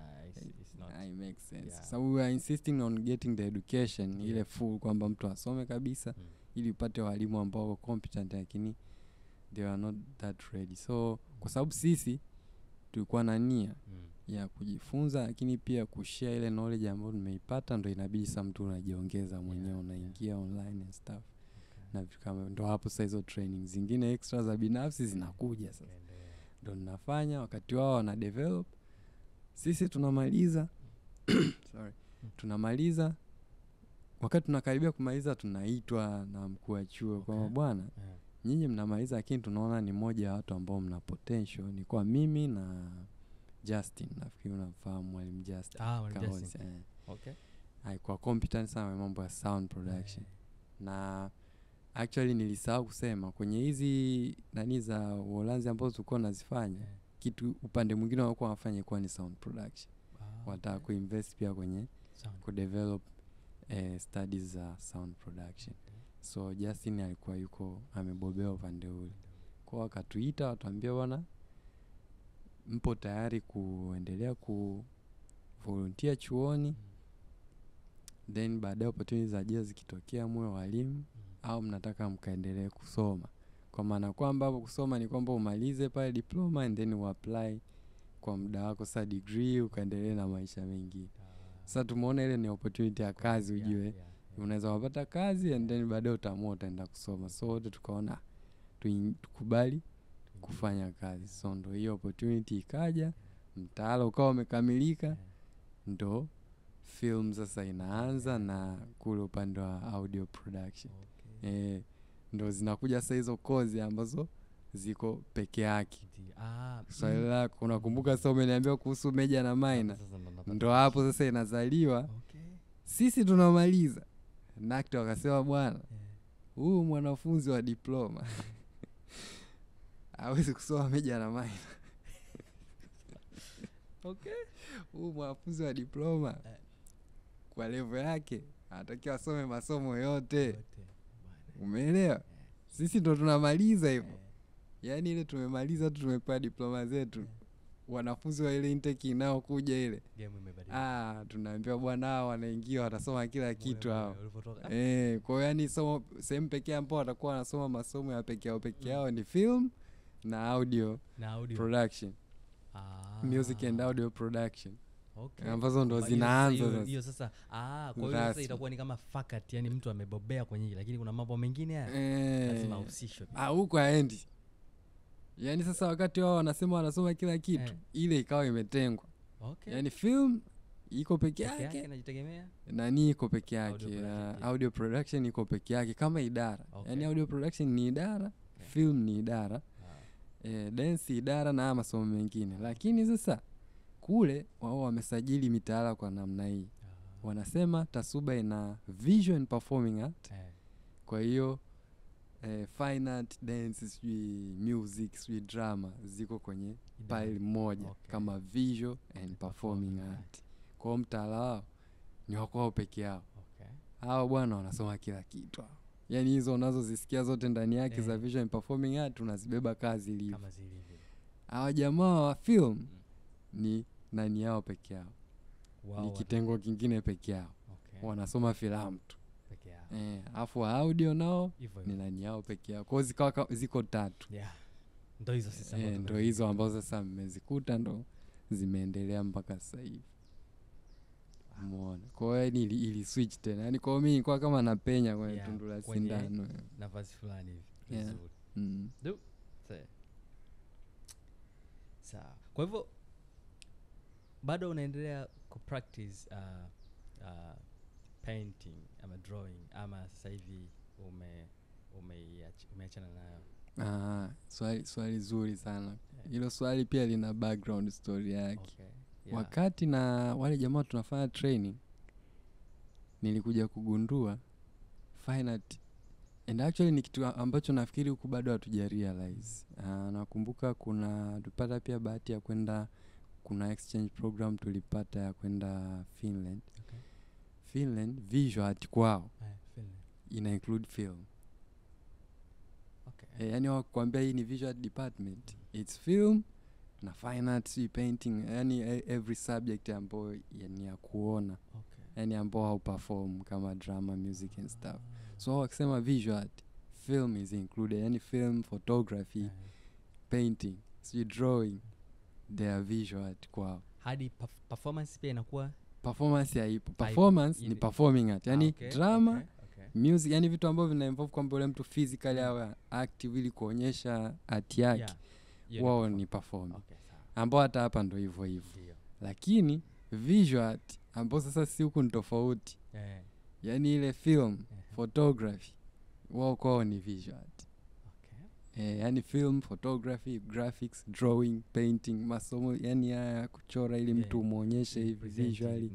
it makes sense. So we were insisting on getting the education ile full kwamba mtu asome kabisa ili upate walimu ambao wako competent, lakini they were not that ready. So kwa sababu sisi tulikuwa na nia ya kujifunza lakini pia kushare ile knowledge ambayo tumeipata, ndo inabidi sasa mtu unajiongeza mwenyewe unaingia online and stuff. Na vitu kama ndo hapo sasa hizo training zingine extra za binafsi zinakuja sasa. Ndo ninafanya wakati wao wana develop, sisi tunamaliza tunamaliza. Wakati tunakaribia kumaliza tunaitwa na mkuu wa chuo kwa bwana nyinyi mnamaliza lakini tunaona ni moja ya watu ambao mna potential. Ni kwa mimi na Justin, nafikiri unamfahamu mwalimu Justin. Okay. Haikuwa competent sana mambo ya sound production. Na actually nilisahau kusema kwenye hizi nani za Uholanzi ambazo tulikuwa nazifanya, kitu upande mwingine walikuwa wanafanya kwa ni sound production. Wataka kuinvest pia kwenye kudevelop studies za sound production. So Justin alikuwa yuko amebobea upande ule. Kwa wakatuita watuambia bwana, mpo tayari kuendelea ku volunteer chuoni, then baadaye opportunities za ajira zikitokea mwe walimu, au mnataka mkaendelee kusoma. Kwa maana kwamba hapo kusoma ni kwamba umalize pale diploma and then uapply kwa muda wako sa degree ukaendelee na maisha mengi. Sasa tumeona ile ni opportunity ya kazi, ujue unaweza kupata kazi and then baadaye utaamua utaenda kusoma. So wote tukaona tukubali kufanya kazi. So ndo hiyo opportunity ikaja, mtaala ukawa umekamilika, ndo film sasa inaanza na kule upande wa audio production. Ndo zinakuja sasa hizo kozi ambazo ziko peke yake. Swali lako unakumbuka sasa umeniambia kuhusu major na minor. Ndo hapo sasa inazaliwa. Sisi tunamaliza. NACTE wakasema bwana, huyu mwanafunzi wa diploma hawezi kusoma major na minor. Huyu mwanafunzi wa diploma kwa level yake anatakiwa asome masomo yote. Umeelewa? Sisi ndo tunamaliza hivyo. Yaani ile tumemaliza tu, tumepewa diploma zetu. Wanafunzi wa ile intake inayokuja ile, game imebadilika. Tunaambiwa bwana hao wanaingia watasoma kila kitu hao. Kwa yani sehemu pekee ambapo watakuwa wanasoma masomo ya pekee yao ni film na audio production. Music and audio production. Ambazo ndo zinaanza sasa. Hiyo sasa kwa hiyo sasa itakuwa ni kama faculty, yani mtu amebobea kwenye hili, lakini kuna mambo mengine lazima uhusishwe. Huko haendi. Yani sasa wakati wao wanasema wanasoma kila kitu, ile ikawa imetengwa. Yani film iko peke yake inajitegemea, nani iko peke yake, audio production iko peke yake kama idara. Yani audio production ni idara, film ni idara, dance idara na masomo mengine. Lakini sasa kule wao wamesajili mitaala kwa namna hii. Wanasema TASUBA ina visual and performing art. Kwa hiyo fine art, dance, music, drama ziko kwenye pile moja kama visual and performing art. Kwa mtaala wao ni wako peke yao. Hao bwana wanasoma kila kitu. Yani hizo unazozisikia zote ndani yake za visual and performing art unazibeba kazi ilivyo. Kama zilivyo. Hao jamaa wa film ni nani yao peke yao. Ni kitengo kingine peke yao. Wanasoma filamu tu peke yao. Afu audio nao ni nani yao peke yao. Kwa hiyo ziko tatu. Ndio hizo sasa. Ndio hizo ambazo sasa mmezikuta ndo zimeendelea mpaka sasa hivi. Umeona? Kwa hiyo ili switch tena. Yani kwa mimi kwa kama napenya kwenye tundu la sindano. Nafasi fulani hivi. Vizuri. Sawa. Kwa hivyo bado unaendelea ku-practice painting ama drawing, ama sasa hivi umeachana nayo? Swali zuri sana. Hilo swali pia lina background story yake. Wakati na wale jamaa tunafanya training, nilikuja kugundua fine art, and actually ni kitu ambacho nafikiri huku bado hatujarealize. Nakumbuka tupata pia bahati ya kwenda, kuna exchange program tulipata ya kwenda Finland. Finland visual art kwao ina include film. Yani wakwambia hii ni visual department, it's film na fine art, painting, yani every subject ambayo yani ya kuona, yani ambao how perform kama drama, music and stuff. So wakisema visual art, film is included, yani film, photography, painting, drawing, they are visual art kwao. Hadi performance pia inakuwa performance ya ipo. Performance ni performing art, yani drama, music, yani vitu ambavyo vina involve kwamba ule mtu physically au active ili kuonyesha art yake. Wao ni performing. Ambao hata hapa ndo hivyo hivyo. Lakini visual art ambao sasa si huku ni tofauti. Yani ile film, photography, wao kwao ni visual art. Yani film, photography, graphics, drawing, painting, masomo yani ya kuchora ili mtu umuonyeshe hivi visually,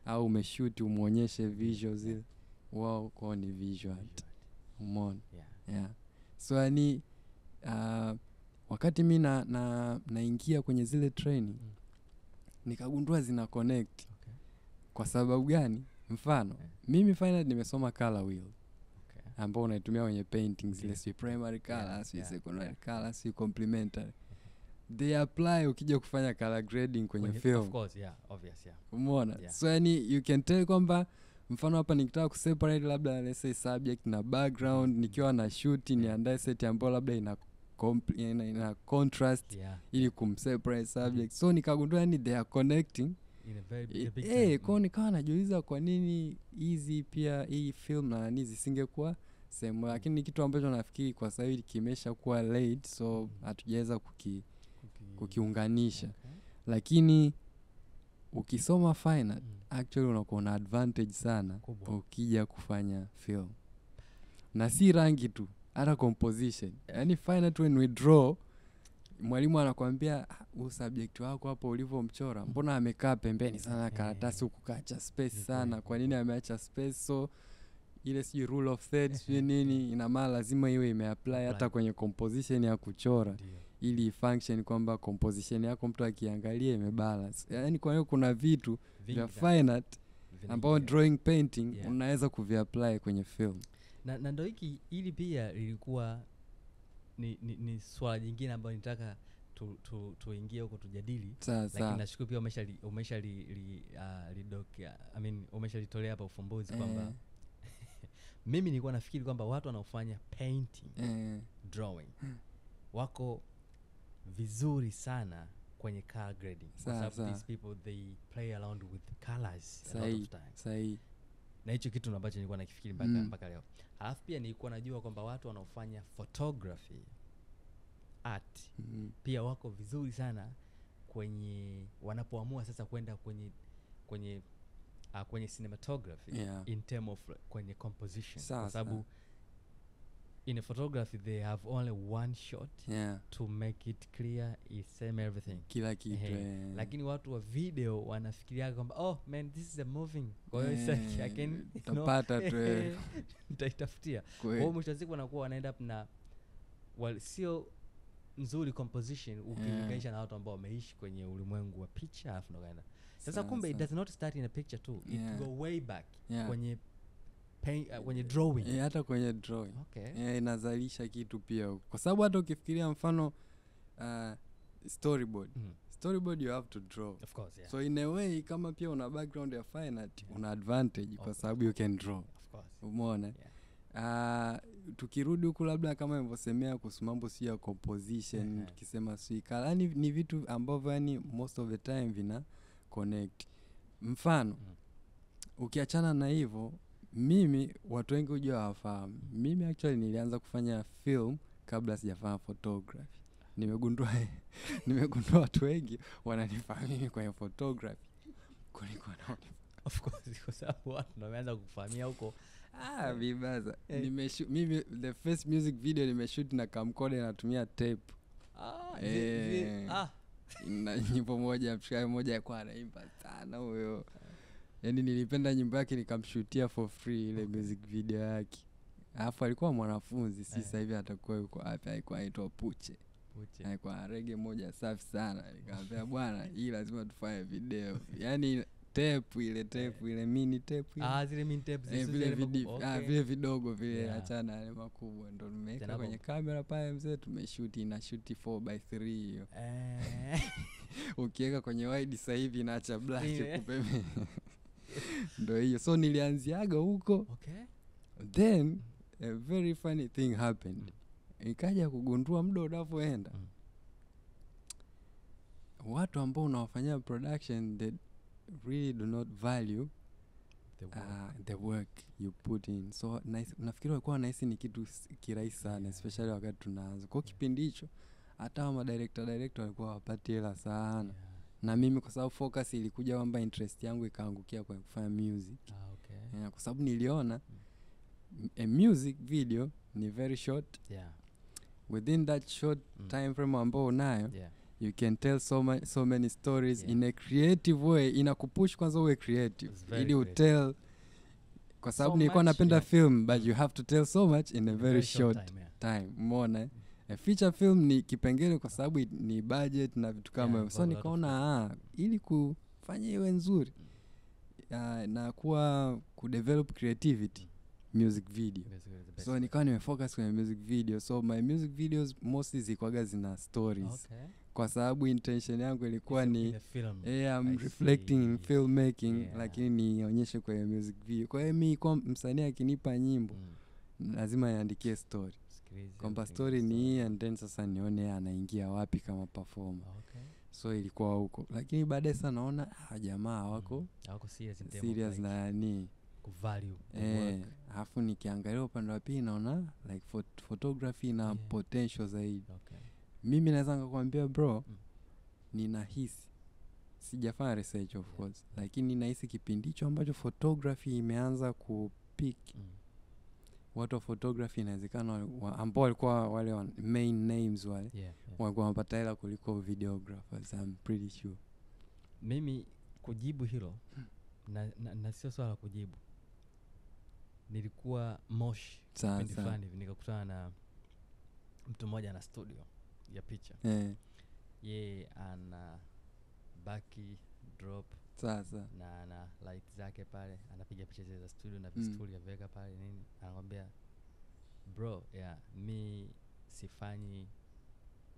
au umeshoot umuonyeshe visuals zile. Wao kwao ni visual art. umeona. Yeah. So yani wakati mi naingia kwenye zile training nikagundua zina connect. Okay. Kwa sababu gani? Mfano mimi finally nimesoma color wheel ambao unaitumia kwenye painting zile, si primary color, si secondary color, si complementary. They apply ukija kufanya color grading kwenye film. Of course, obvious, Umeona? So yani you can tell kwamba mfano hapa nikitaka kuseparate labda let's say subject na background, nikiwa na shoot niandae set ambayo labda ina contrast ili kumseparate subject. So nikagundua yani they are connecting in a very big kwa nikawa najiuliza kwa nini hizi pia hii film na nini zisingekuwa same, lakini ni kitu ambacho nafikiri kwa sasa hivi kimesha kuwa late, so hatujaweza kukiunganisha. Lakini ukisoma fine art actually unakuwa na advantage sana ukija kufanya film. Na si rangi tu, hata composition. Yani fine art when we draw, mwalimu anakuambia subject wako hapo ulivyomchora mbona amekaa pembeni sana karatasi huku kaacha space sana, kwa nini ameacha space? So ile si rule of thirds nini, ina maana lazima iwe imeapply hata kwenye composition ya kuchora ili function kwamba composition yako mtu akiangalia imebalance. Yani kwa hiyo kuna vitu vya fine art ambao drawing painting unaweza kuviapply kwenye film. Na ndio hiki ili pia lilikuwa ni swala jingine ambalo nitaka tuingie huko tujadili. Lakini nashukuru pia umeshalitolea hapa ufumbuzi kwamba mimi nilikuwa nafikiri kwamba watu wanaofanya painting, drawing wako vizuri sana kwenye color grading, kwa sababu these people they play around with colors a lot of time. Na hicho kitu ambacho nilikuwa nakifikiri mpaka leo. Alafu pia nilikuwa najua kwamba watu wanaofanya photography art pia wako vizuri sana kwenye wanapoamua sasa kwenda kwenye cinematography in term of kwenye composition, kwa sababu in a photography they have only one shot to make it clear, same everything, kila kitu. Lakini watu wa video wanafikiria kwamba oh man this is a moving, kwa hiyo I can tapata tu nitaitafutia. Kwa hiyo mwisho siku wanakuwa wanaenda up na sio nzuri composition ukilinganisha na watu ambao wameishi kwenye ulimwengu wa picha alafu ndo kaenda. Sasa kumbe it does not start in a picture too, it go way back kwenye kwenye drawing. Hata kwenye drawing. Inazalisha kitu pia, kwa sababu hata ukifikiria mfano storyboard. Storyboard you have to draw. Of course, So in a way kama pia una background ya fine art una advantage kwa sababu you can draw. Of course. Umeona? Tukirudi huku labda kama nilivyosemea kuhusu mambo si ya composition, tukisema si color, ni vitu ambavyo yani most of the time vina connect. Mfano ukiachana na hivyo, mimi watu wengi hujua hawafahamu, mimi actually nilianza kufanya film kabla sijafanya photography. Nimegundua watu wengi wananifahamu mimi kwenye photography kuliko naona. Of course, kwa sababu watu wameanza kukufahamia huko. Vibaza. Mimi the first music video nimeshoot na camcorder natumia tape. Na nyimbo moja kwa anaimba sana huyo. Yaani nilipenda nyimbo yake nikamshutia for free ile music video yake. Alafu alikuwa mwanafunzi, si sasa hivi atakuwa yuko hapa, alikuwa anaitwa Puche. Alikuwa reggae moja safi sana. Nikamwambia bwana, hii lazima tufanye video. Yaani tape ile mini tape ile. Zile mini tape vile vidogo vile, achana yale makubwa ndo nimeweka kwenye kamera pale mzee, tumeshoot na shoot 4x3 hiyo. Ukiweka kwenye wide sasa hivi inaacha black kupeme. Ndio hiyo. So nilianziaga huko. Then a very funny thing happened. Nikaja kugundua muda unavyoenda, watu ambao unawafanyia production they really do not value the work you put in. So nafikiri walikuwa nahisi ni kitu kirahisi sana, especially wakati tunaanza. Kwa kipindi hicho hata wa director walikuwa wapati hela sana. Na mimi kwa sababu focus ilikuja kwamba interest yangu ikaangukia kwa kufanya music. Kwa sababu niliona a music video ni very short. Within that short time frame ambao unayo, you can tell so many stories in a creative way. Inakupush kwanza uwe creative ili utell kwa sababu So nilikuwa much, napenda yeah. film but you have to tell so much in a very short time, yeah. time. Umeona feature film ni kipengele kwa sababu ni budget na vitu kama Yeah, so nikaona ili kufanya iwe nzuri na kuwa kudevelop creativity music video. So nikawa nimefocus kwenye music video. So my music videos mostly zilikuwa zina stories. Okay. Kwa sababu intention yangu ilikuwa ni I'm reflecting in filmmaking, Yeah. lakini nionyeshe kwenye music video. Kwa hiyo mimi kwa msanii akinipa nyimbo lazima niandikie story. Kwamba story ni hii and then sasa nione anaingia wapi kama performer. Okay. So ilikuwa huko. Lakini baadaye sana naona jamaa hawako serious na yani kuvalue alafu nikiangalia upande wa pili naona like photography na potential zaidi. Okay. Mimi naweza kukuambia bro ninahisi sijafanya research of course lakini ninahisi kipindi hicho ambacho photography imeanza kupeak watu wa photography inawezekana ambao walikuwa wale main names wale walikuwa wanapata hela kuliko videographers. I'm pretty sure. Mimi kujibu hilo na sio swala kujibu, nilikuwa Moshi fulani nikakutana na mtu mmoja na studio ya picha. Yeye ana backdrop sasa na ana light zake pale, anapiga picha za studio na vistuli ya veka pale nini. Anakuambia bro, mi sifanyi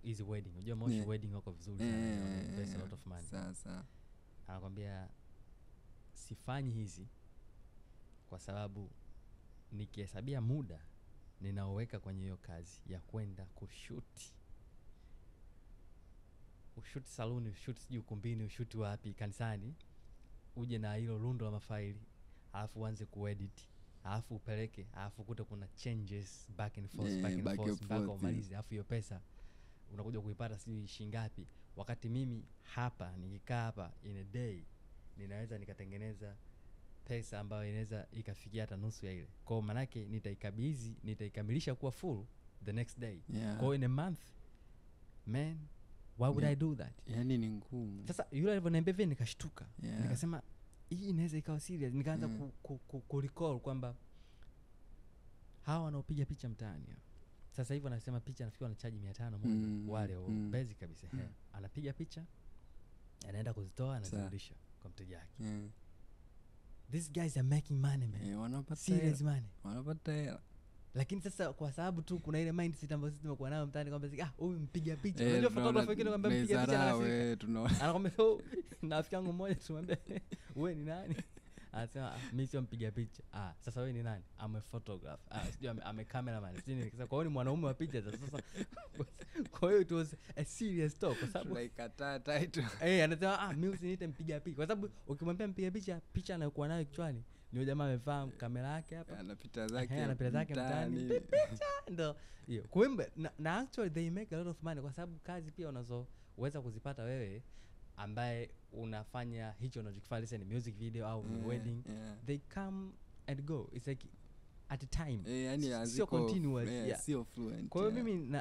hizi wedding. Unajua Moshi wedding wako vizuri sana, invest a lot of money. Sasa anakuambia sifanyi hizi kwa sababu nikihesabia muda ninaoweka kwenye hiyo kazi ya kwenda kushoot saluni, ushoot sijui ukumbini, ushoot wapi, kanisani, uje na hilo lundo la mafaili, alafu uanze kuedit, alafu upeleke, alafu kuta kuna changes back and forth mpaka umalize, alafu hiyo pesa unakuja kuipata sijui shingapi, wakati mimi hapa nikikaa hapa in a day ninaweza nikatengeneza pesa ambayo inaweza ikafikia hata nusu ya ile. Kwa maana yake nitaikamilisha kuwa full the next day. Kwa in a month, man, why would I do that? Yani ni ngumu. Sasa yule alivyoniambia vile nikashtuka. Nikasema hii inaweza ikawa serious. Nikaanza ku recall kwamba hawa wanaopiga picha mtaani sasa hivi wanasema picha anafikia anachaji 500 moja wale basic kabisa. Anapiga picha, anaenda kuzitoa, anazirudisha kwa mteja wake. These guys are making money, man. Wanapata serious money. Wanapata hela. Lakini sasa kwa sababu tu kuna ile mindset ambayo sisi tumekuwa nayo mtaani kwamba huyu mpiga picha. Unajua photographer wengine kwamba mpiga picha anakwambia na rafiki yangu mmoja tumwambia wewe ni nani? Anasema mimi sio mpiga picha. Sasa wewe ni nani? I'm a photographer. Sijui I'm a cameraman. Sijui nikisema kwa hiyo ni mwanaume wa picha sasa. Kwa hiyo it was a serious talk kwa sababu tunaikataa title. Anasema mimi usiniite mpiga picha kwa sababu ukimwambia mpiga picha anayokuwa nayo kichwani ni jamaa amevaa kamera yake hapa, anapita zake mtaani ndo hiyo. Kumbe na actually they make a lot of money kwa sababu kazi pia unazoweza kuzipata wewe ambaye unafanya hicho unachokifanya, listen music video au wedding, they come and go, it's like at a time, yani sio continuous, sio fluent. Kwa hiyo mimi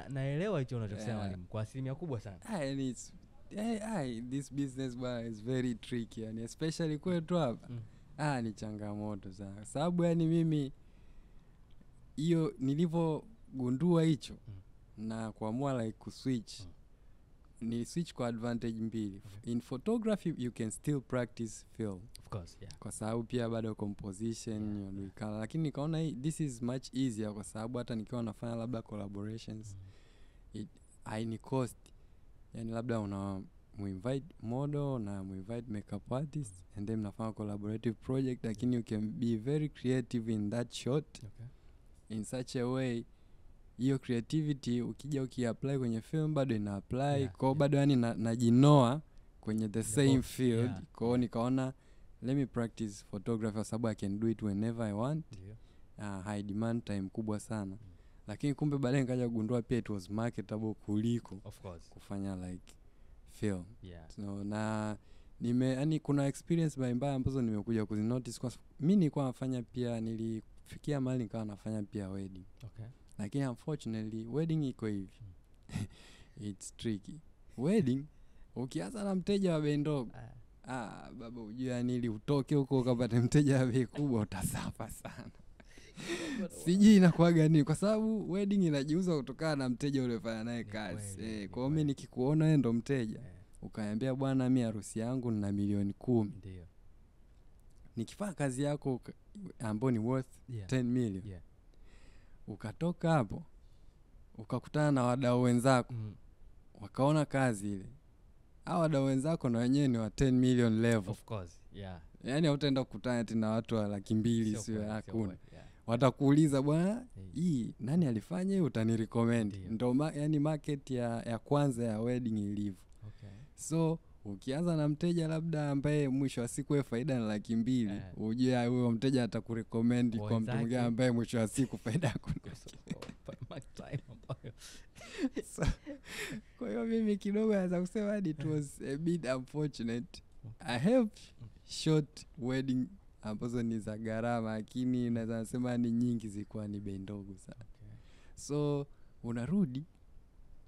naelewa hicho unachosema mwalimu kwa asilimia kubwa sana. Yani it's this business bar is very tricky, yani especially kwetu hapa. Ni changamoto sana sababu yani mimi hiyo nilivyogundua hicho na kuamua like kuswitch ni switch kwa advantage mbili. In photography you can still practice film, of course, kwa sababu pia bado composition yonekana, lakini nikaona this is much easier kwa sababu hata nikiwa nafanya labda collaborations haini cost, yani labda una muinvite model na muinvite makeup artist and then mnafanya collaborative project, lakini you can be very creative in that shot in such a way hiyo creativity ukija ukiapply kwenye film bado ina apply kwa bado yani najinoa kwenye the same field. Kwa hiyo nikaona let me practice photography kwa sababu I can do it whenever I want. High demand time kubwa sana. Lakini kumbe baadaye nikaja kugundua pia it was marketable kuliko of course kufanya like film. So na yani kuna experience mbaya ambazo nimekuja kuzinotice kwa mimi nilikuwa nafanya pia, nilifikia mahali nikawa nafanya pia wedding. Lakini unfortunately wedding iko hivi. It's tricky. Wedding ukianza na mteja wa bei ndogo baba ujue yani ili utoke huko ukapate mteja wa bei kubwa utasafa sana. Sijui inakuwaga nini, kwa sababu wedding inajiuza kutokana na mteja uliyofanya naye kazi. Kwa hiyo mimi nikikuona wewe ndo mteja, ukaniambia bwana mimi harusi yangu nina milioni 10. Ndio. Nikifanya kazi yako ambayo ni worth 10 million. Ukatoka hapo ukakutana na wadau wenzako. Wakaona kazi ile. Hao wadau wenzako na wenyewe ni wa 10 million level. Of course. Yeah. Yaani hautaenda kukutana tena watu wa 200,000 sio hakuna. Watakuuliza bwana hii nani alifanya hiyo, utanirecommend. Ndio yani market ya kwanza ya wedding ilivyo. Okay. So ukianza na mteja labda ambaye mwisho wa siku faida ni 200,000, ujue huyo mteja atakurecommend kwa mtu mwingine ambaye mwisho wa siku faida yako. Kwa hiyo mimi kidogo naweza kusema it was a bit unfortunate. I have short wedding ambazo ni za gharama, lakini naweza kusema ni nyingi zilikuwa ni bei ndogo sana. So unarudi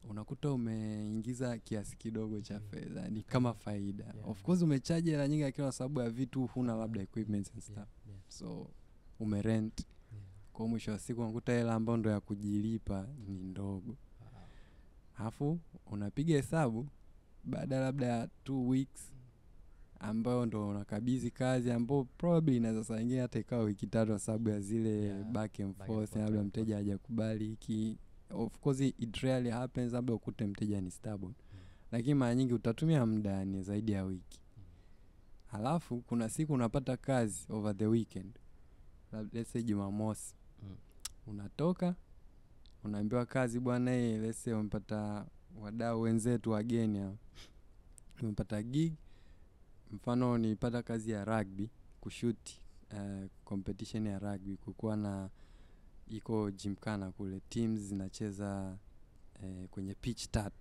unakuta umeingiza kiasi kidogo cha fedha ni kama faida. Of course umecharge hela nyingi kwa sababu ya vitu huna labda equipment and stuff. So umerent. Kwa mwisho wa siku unakuta hela ambayo ndo ya kujilipa ni ndogo. Alafu unapiga hesabu baada labda 2 weeks ambao ndo unakabidhi kazi ambao probably inaweza saa nyingine hata ikawa wiki 3 kwa sababu ya zile back and forth, labda mteja hajakubali hiki. Of course it rarely happens, labda ukute mteja ni stubborn. Lakini mara nyingi utatumia muda ni zaidi ya wiki. Halafu kuna siku unapata kazi over the weekend. Let's say Jumamosi. Unatoka unaambiwa kazi bwana let's say umepata wadau wenzetu wageni hao. Umepata gig, mfano nilipata kazi ya rugby, kushoot competition ya rugby, kukuwa na iko Gymkhana kule, teams zinacheza kwenye pitch 3.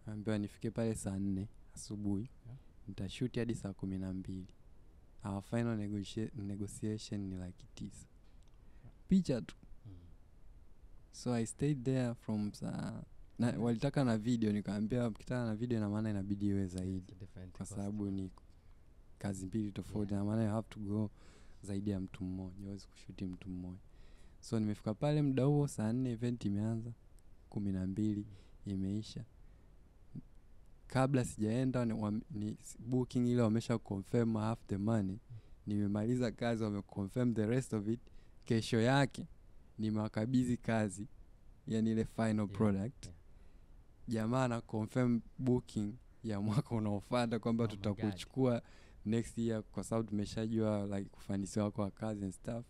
Naambiwa nifike pale saa 4 asubuhi. Nitashoot hadi saa 12. Our final negotiation ni 900,000. Picha tu. So I stayed there from walitaka na video, nikamwambia ukitaka na video na maana inabidi iwe zaidi, kwa sababu ni kazi mbili tofauti, na maana you have to go zaidi ya mtu mmoja, huwezi kushuti mtu mmoja. So nimefika pale muda huo saa 4 event imeanza, 12 imeisha. Kabla sijaenda ni booking ile wamesha confirm half the money. Nimemaliza kazi, wame confirm the rest of it. Kesho yake nimewakabidhi kazi, yani ile final product. Jamaa na confirm booking ya mwaka unaofuata kwamba tutakuchukua next year, kwa sababu tumeshajua like ufanisi wako wa kazi and stuff.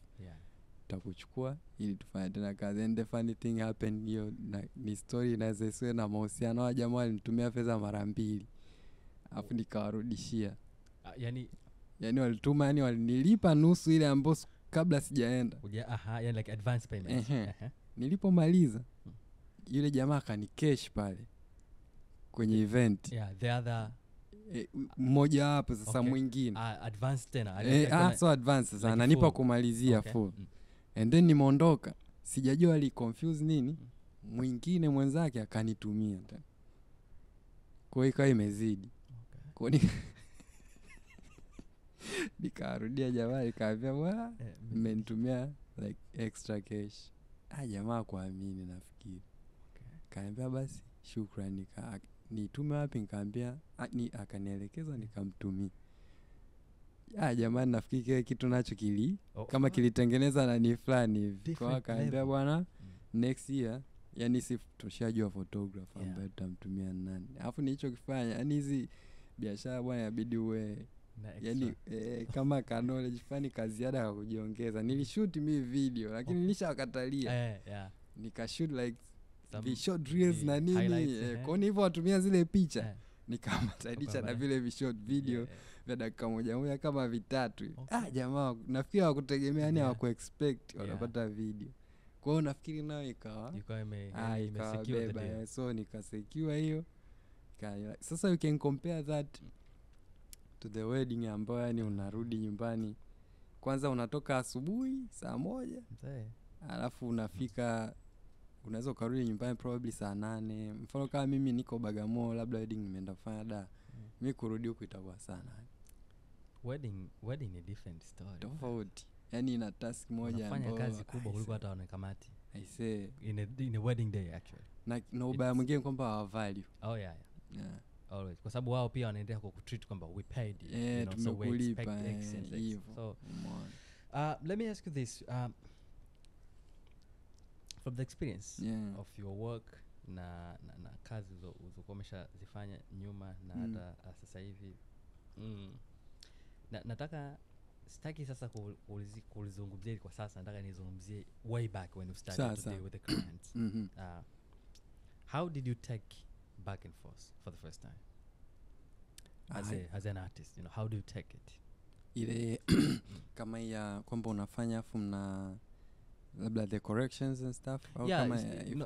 Tutakuchukua ili tufanye tena kazi. And the funny thing happened, hiyo ni story inaweza isiwe na mahusiano. Wa jamaa walinitumia fedha mara 2 afu nikawarudishia. Yani walituma, yani walinilipa nusu ile ambayo kabla sijaenda. Yani like advance payment. Nilipomaliza yule jamaa akanicash pale kwenye event. The other mmoja hapo sasa mwingine. Advance tena. So advance sasa ananipa kumalizia full. And then nimeondoka. Sijajua ali confuse nini. Mwingine mwenzake akanitumia tena. Kwa hiyo ikawa imezidi. Kwa hiyo nikarudia jamaa nikaambia bwana mmenitumia like extra cash. Jamaa kuamini nafikiri. Kaambia basi shukrani, nitume wapi, nikaambia akanielekeza nikamtumia. Jamani nafikiri kile kitu nacho kama kilitengeneza na ni fulani hivi. Kwa akaambia bwana next year, yani si tushajua photographer ambaye tutamtumia nani. Alafu nilichokifanya, yani hizi biashara bwana inabidi uwe yani kama knowledge fani kazi ziada ya kujiongeza. Nilishoot mimi video lakini nilishakatalia. Nikashoot like short reels na nini. Kwa hivyo watumia zile picha nikamatanisha na vile short video vya dakika moja kama 3. Jamaa nafikiri hawakutegemea, yani hawakuexpect wanapata video. Kwa hiyo nafikiri nayo ikawa imesecure. So nikasecure hiyo. Sasa you can compare that to the wedding ambayo yani unarudi nyumbani. Kwanza unatoka asubuhi saa 1. Alafu unafika, unaweza ukarudi nyumbani probably saa 8. Mfano kama mimi niko Bagamoyo, labda wedding nimeenda kufanya mimi kurudi huko itakuwa sana. Wedding ni different story. Tofauti. Yani ina task moja ambayo unafanya kazi kubwa kuliko hata wanakamati. I say in a wedding day actually. Na ubaya mwingine kwamba hawa value. Oh yeah. Always. Kwa sababu wao pia wanaendelea kukutreat kwamba we paid you, you know, so we expect excellence. So let me ask you this, from the experience of your work na kazi ulizokuwa umeshazifanya nyuma na hata sasa hivi, nataka sitaki sasa kulizungumzia kwa sasa, nataka nizungumzie way back when you started to deal with the clients. How did you take back and forth for the first time as an artist, you know, how do you take it? Ile kama ya kwamba unafanya afu mna labda the corrections and stuff, au kama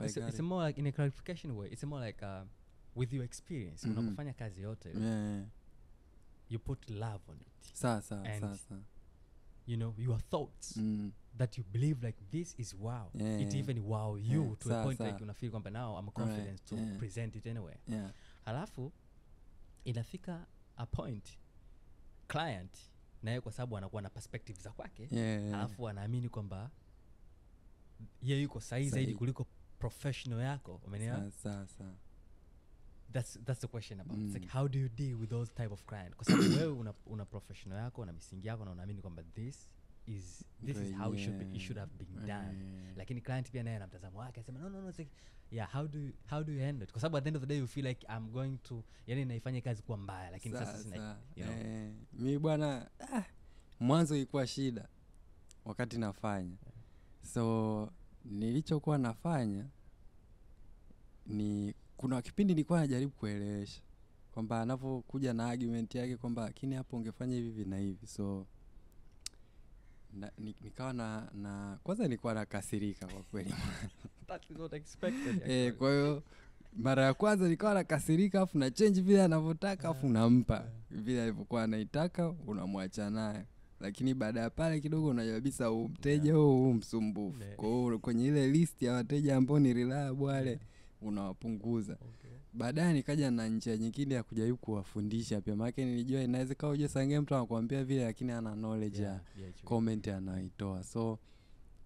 it's more like in a clarification way, it's more like with your experience, unapofanya kazi yote you put love on it. Sasa you know, your thoughts that you believe like this is wow, it even wow you to a point like you feel kwamba now I'm confident to present it anyway. Halafu inafika a point client naye kwa sababu anakuwa na perspective za kwake, halafu anaamini kwamba yeye yuko sahihi zaidi kuliko professional yako, umeelewa? Sasa that's the question about it's like how do you deal with those type of client, kwa sababu wewe una professional yako na misingi yako na unaamini kwamba this is how it should have been done, lakini client pia naye anamtazamo wake anasema no it's like how do you handle it, kwa sababu at the end of the day you feel like I'm going to, yani naifanya kazi kuwa mbaya, lakini sasa sina, you know. Mimi bwana mwanzo ilikuwa shida wakati nafanya, so nilichokuwa nafanya ni kuna kipindi nilikuwa najaribu kuelewesha kwamba anapokuja na argument yake kwamba lakini hapo ungefanya hivi na hivi, so nikawa na kwanza nilikuwa nakasirika kwa kweli. That is not expected. Kwa hiyo mara ya kwanza nilikuwa nakasirika afu na change vile anavyotaka afu nampa vile alivyokuwa anaitaka, unamwacha naye. Lakini baada ya pale kidogo unajabisa mteja huo msumbufu. Kwa hiyo kwenye ile list ya wateja ambao ni reliable wale unawapunguza. Baadaye nikaja na njia nyingine ya kujaribu kuwafundisha pia, maana nilijua inaweza kawa uje sange mtu anakuambia vile lakini hana knowledge ya comment anaitoa. So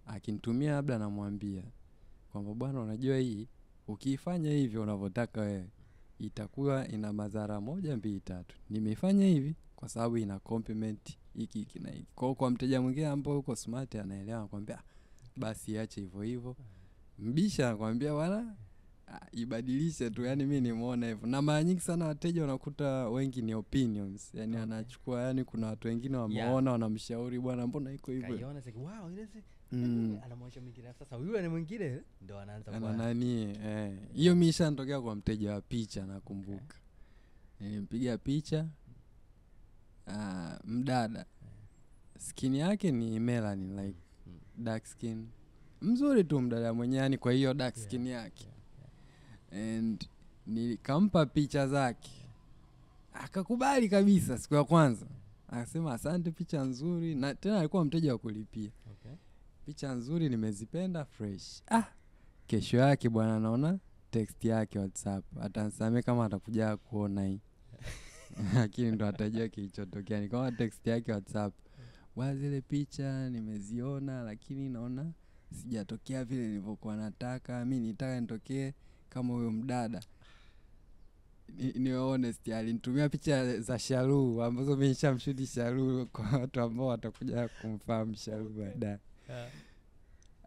akinitumia labda namwambia kwamba bwana unajua hii ukifanya hivyo unavyotaka wewe itakuwa ina madhara 1 2 3. Nimeifanya hivi kwa sababu ina complement hiki na hiki. Kwa mteja mwingine ambaye uko smart anaelewa, anakuambia basi ache hivyo hivyo. Mbisha anakuambia bwana ibadilishe tu, yani mimi nimeona hivyo. Na mara nyingi sana wateja wanakuta wengi ni opinions, yani anachukua, yani kuna watu wengine wameona wanamshauri bwana mbona iko hivyo, kaiona like wow anamwacha mwingine, sasa huyu ni mwingine ndo anaanza kwa nani hiyo mimi ishanitokea kwa mteja wa picha nakumbuka. Nilimpiga picha mdada skin yake ni melanin like dark skin, mzuri tu mdada mwenyewe, yani kwa hiyo dark skin yake. And nikampa picha zake akakubali kabisa siku ya kwanza, akasema asante, picha nzuri, na tena alikuwa mteja wa kulipia. Picha nzuri, nimezipenda, fresh. Kesho yake bwana naona text yake WhatsApp, atanisamee kama atakuja kuona hii. Lakini ndo atajua kilichotokea. Ni kama text yake WhatsApp, zile picha nimeziona lakini naona sijatokea vile nilivyokuwa nataka, mimi nitaka nitokee kama huyo mdada. Ni honest, alinitumia picha za Shalu ambazo mimi nishamshoot Shalu kwa watu ambao watakuja kumfahamu Shalu baadaye.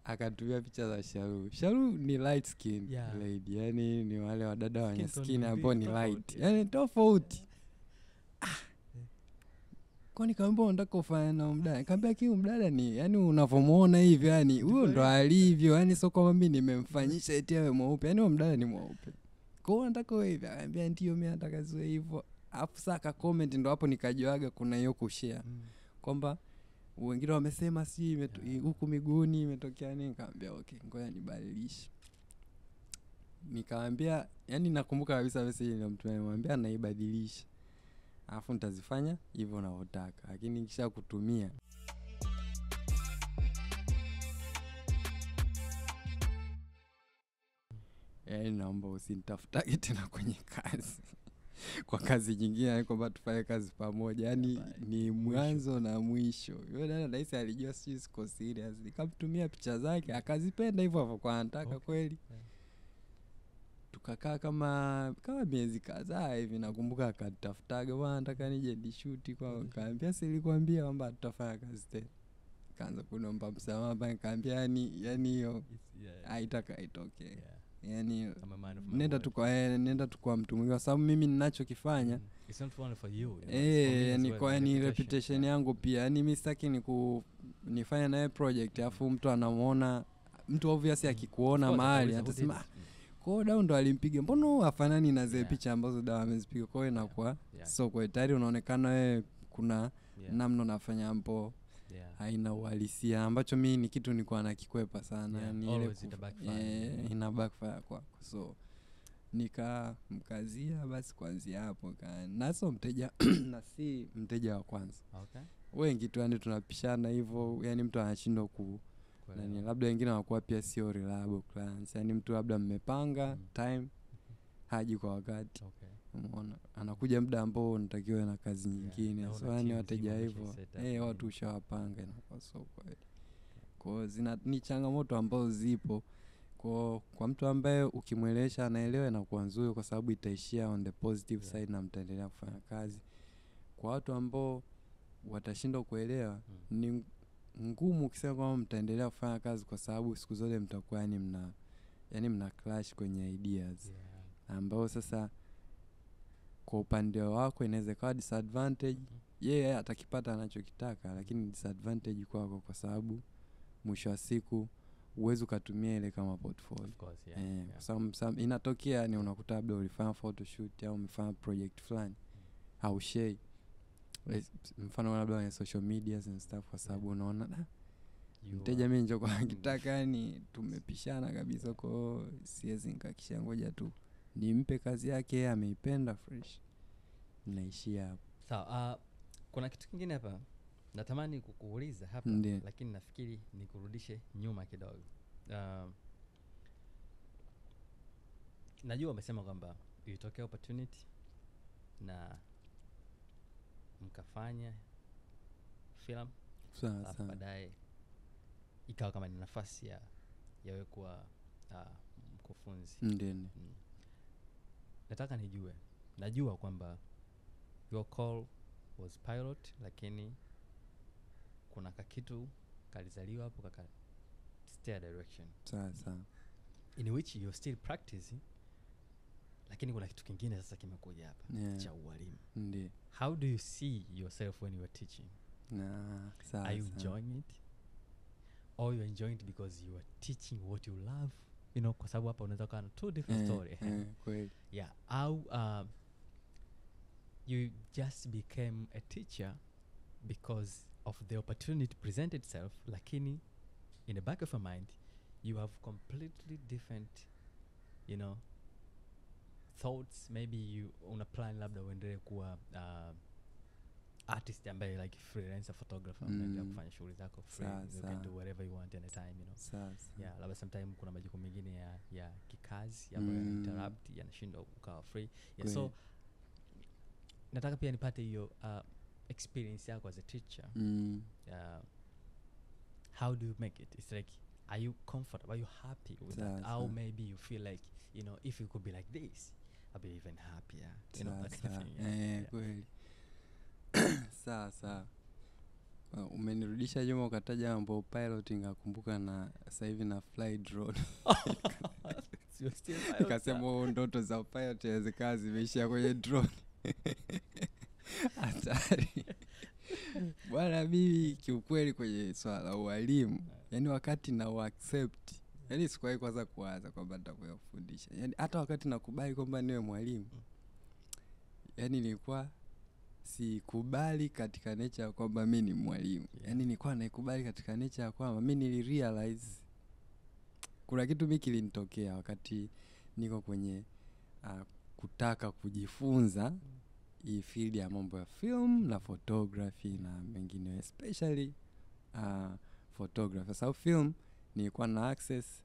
Akatumia picha za Shalu. Shalu ni light skin lady, yani ni wale wadada wenye skin ambao ni light, yani tofauti. Kwa nikamwambia unataka ufanye na mdada, nikamwambia kiu mdada ni yani unavomuona hivi, yani huyo ndo alivyo, yani sio kama mimi nimemfanyisha eti awe mweupe, yani huyo mdada ni mweupe. Kwa hiyo nataka wewe hivi, anambia ndio mimi nataka ziwe hivyo. Afu saka comment ndo hapo nikajuaga kuna hiyo kushare kwamba wengine wamesema si huku miguuni imetokea nini. Nikamwambia okay, ngoja nibadilishe. Nikamwambia yani nakumbuka kabisa message ile mtu anamwambia naibadilisha, alafu nitazifanya hivyo unavyotaka, lakini kisha kutumia naomba usinitafutake tena kwenye kazi. kwa kazi nyingine, yani kwamba tufanye kazi pamoja, yani ni mwanzo na mwisho. Yule dada nahisi alijua sisi siko serious, nikamtumia picha zake akazipenda hivyo hapo kwa anataka kweli. Tukakaa kama miezi kadhaa hivi, nakumbuka akatafutaga, bwana nataka nije nishuti kwa, kaambia silikwambia kwamba tutafanya kazi tena. Kaanza kunomba msamaha bana, kaambia yani hiyo haitaka itoke. Yani nenda tu kwa mtu mwingine, sababu mimi ninachokifanya it's not only for you, yani kwa ni reputation yangu pia. Yani mimi sitaki nifanye naye project afu mtu anamuona, mtu obviously akikuona mahali atasema kwa Dawa ndo alimpiga, mbona afanani na zile picha ambazo Dawa amezipiga. Kwa hiyo inakuwa so kwa tayari unaonekana wewe kuna namna unafanya ambapo haina uhalisia, ambacho mimi ni kitu nilikuwa nakikwepa sana. Yani ile ina backfire kwako. So nikamkazia basi kuanzia hapo naso mteja na si mteja wa kwanza. Wengi tu yani tunapishana hivyo, yani mtu anashindwa nani, labda wengine wanakuwa pia sio reliable clients, yani mtu labda mmepanga time haji kwa wakati. Umeona anakuja muda ambao unatakiwa na kazi nyingine. So yani wateja hivyo watu ushawapanga inakuwa so kweli. Kwa ni changamoto ambazo zipo kwa mtu ambaye ukimwelewesha anaelewa na kuwa nzuri, kwa sababu itaishia on the positive side na mtaendelea kufanya kazi. Kwa watu ambao watashindwa kuelewa ni ngumu ukisema kwamba mtaendelea kufanya kazi, kwa sababu siku zote mtakuwa yani mna clash kwenye ideas ambao sasa kwa upande wako inaweza kuwa disadvantage. Yeye atakipata anachokitaka, lakini disadvantage kwako, kwa sababu mwisho wa siku uwezo kutumia ile kama portfolio. Of course, kwa sababu inatokea ni unakuta labda ulifanya photoshoot au umefanya project fulani au share mfano labda kwenye social media and stuff, kwa sababu unaona mteja mimi njoo kwa kitaka, yani tumepishana kabisa, kwa siwezi nikakisha, ngoja tu nimpe kazi yake ameipenda fresh, naishia hapo. Sawa. Kuna kitu kingine hapa natamani kukuuliza hapa, lakini nafikiri nikurudishe nyuma kidogo. Najua umesema kwamba ilitokea opportunity na mkafanya film, baadaye ikawa kama ni nafasi ya wewe kuwa mkufunzi. Nataka nijue, najua kwamba your call was pilot, lakini kuna kakitu kalizaliwa hapo kaka steer direction. Sawa. In which you're still practicing, lakini kuna kitu kingine sasa kimekuja hapa cha ualimu. How do you see yourself when you are teaching? Are you enjoying it? Or you are enjoying it because you are teaching what you love? You know, kwa sababu hapa unaweza kuwa na two different story. Kweli. How you just became a teacher because of the opportunity presented itself, lakini in the back of your mind you have completely different, you know, thoughts. Maybe you una plan labda uendelee kuwa artist ambaye like freelancer photographer, unaendelea kufanya shughuli zako free, you can do whatever you want anytime, you know. Labda sometimes kuna majukumu mengine ya kikazi ambayo interrupt, yanashindwa ukawa free. So nataka pia nipate hiyo experience yako as a teacher. How do you make it? It's like, are you comfortable? Are you happy with that? Or maybe you feel like, you know, if you could be like this, I'll be even happier. You know, that kind of thing. Kweli. Sawa. Umenirudisha nyuma ukataja mambo piloting, nakumbuka na sasa hivi na fly drone. Nikasema ndoto za pilot hizo kazi zimeishia kwenye drone. Hatari. Bwana mimi kiukweli kwenye swala la ualimu, yani wakati na accept, yani sikuwahi kwanza kuanza kwamba nitakuwa kufundisha. Yani hata wakati nakubali kwamba niwe mwalimu, yani nilikuwa sikubali katika nature kwamba mimi ni mwalimu. Yani nilikuwa naikubali katika nature kwamba mimi nilirealize kuna kitu mimi kilinitokea wakati niko kwenye kutaka kujifunza hii field ya mambo ya film na photography na mengine, especially photography. So film nilikuwa na access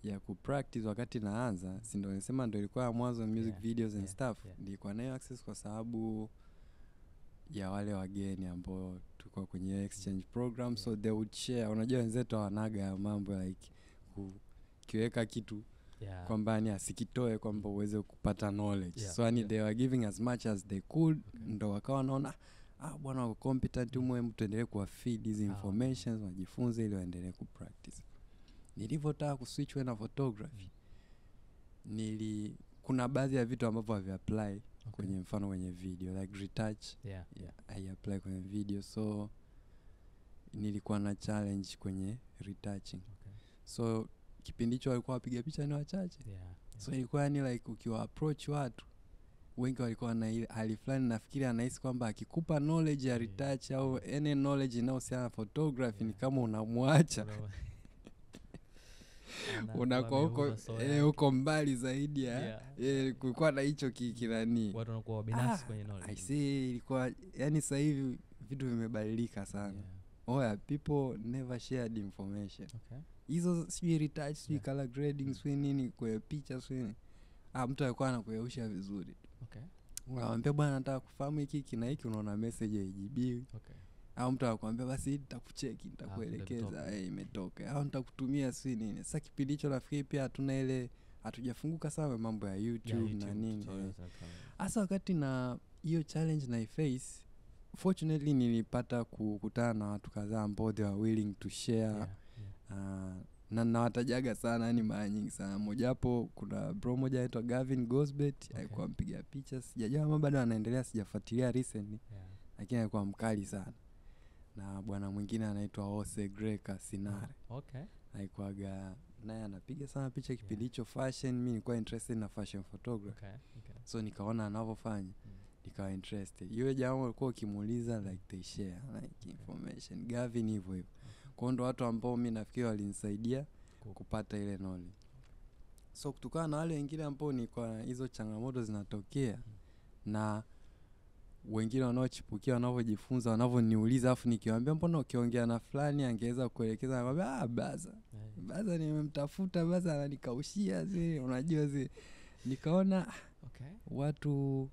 ya kupractice wakati naanza, si ndio nisema ndio ilikuwa mwanzo music videos and stuff, nilikuwa nayo access kwa sababu ya wale wageni ambao tulikuwa kwenye exchange program, so they would share. Unajua wenzetu wanaga mambo like kiweka kitu kwamba ni asikitoe kwamba uweze kupata knowledge, so yani they were giving as much as they could. Ndo wakawa naona bwana wako competent, mtu endelee kuwa feed hizi informations, wajifunze ili waendelee kupractice. Nilivotaka kuswitch na photography, kuna baadhi ya vitu ambavyo havi apply kwenye mfano kwenye video like retouch. I apply kwenye video, so nilikuwa na challenge kwenye retouching. So kipindi hicho walikuwa wapiga picha ni wachache. So ilikuwa ni like ukiwa approach watu wengi walikuwa na ile hali fulani, nafikiri anahisi kwamba akikupa knowledge ya retouch au any knowledge inayohusiana na photography ni kama unamwacha unakuwa huko mbali zaidi ya kulikuwa na hicho kikirani watu wanakuwa binafsi kwenye knowledge. I see, ilikuwa yani sasa hivi vitu vimebadilika sana. People never shared information. Hizo sijui retouch, sijui color grading, sijui nini kwa picha, sijui mtu alikuwa anakuyausha vizuri. Unamwambia bwana nataka kufahamu hiki na hiki, unaona message haijibiwi. Au mtu anakuambia basi nitakucheki, nitakuelekeza imetoka, au nitakutumia sijui nini. Sasa kipindi hicho nafikiri pia hatuna ile, hatujafunguka sana mambo ya YouTube na nini. Hasa wakati na hiyo challenge na face, fortunately nilipata kukutana na watu kadhaa ambao they were willing to share. Na nawatajaga sana, yani mara nyingi sana. Moja hapo kuna bro moja anaitwa Gavin Gosbet, alikuwa mpiga picha, sijajua kama bado anaendelea, sijafuatilia recently, lakini alikuwa mkali sana. Na bwana mwingine anaitwa Ose Greka Sinare. Alikuwa naye anapiga sana picha kipindi hicho fashion. Mimi nilikuwa interested na fashion photography. So nikaona anavyofanya, nikawa interested. Yule jamaa alikuwa ukimuuliza like they share like information. Gavin hivyo. Kwa ndo watu ambao mimi nafikiri walinisaidia kupata ile knowledge. So kutokana na wale wengine ambao ni kwa hizo changamoto zinatokea, na wengine wanaochipukia wanavyojifunza, wanavyoniuliza, afu nikiwaambia mbona ukiongea na fulani angeweza kuelekeza, nakwambia baza nimemtafuta, baza ananikaushia zile, unajua zile. Nikaona watu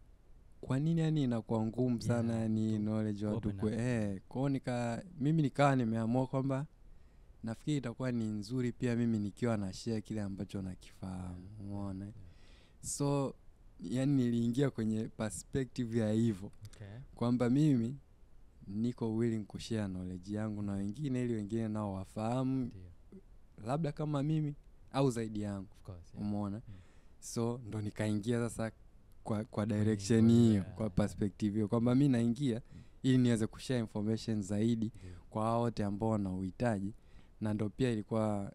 kwa nini yani inakuwa ngumu sana yani knowledge watu kwa mimi nikawa nimeamua kwamba nafikiri itakuwa ni nzuri pia mimi nikiwa na share kile ambacho nakifahamu. Umeona? So yani niliingia kwenye perspective ya hivyo. Kwamba mimi niko willing kushare knowledge yangu na wengine ili wengine nao wafahamu labda kama mimi au zaidi yangu. Umeona? So ndo nikaingia sasa kwa direction hiyo, kwa perspective hiyo, kwamba mimi naingia ili niweze kushare information zaidi kwa wote ambao wana uhitaji. Na ndo pia ilikuwa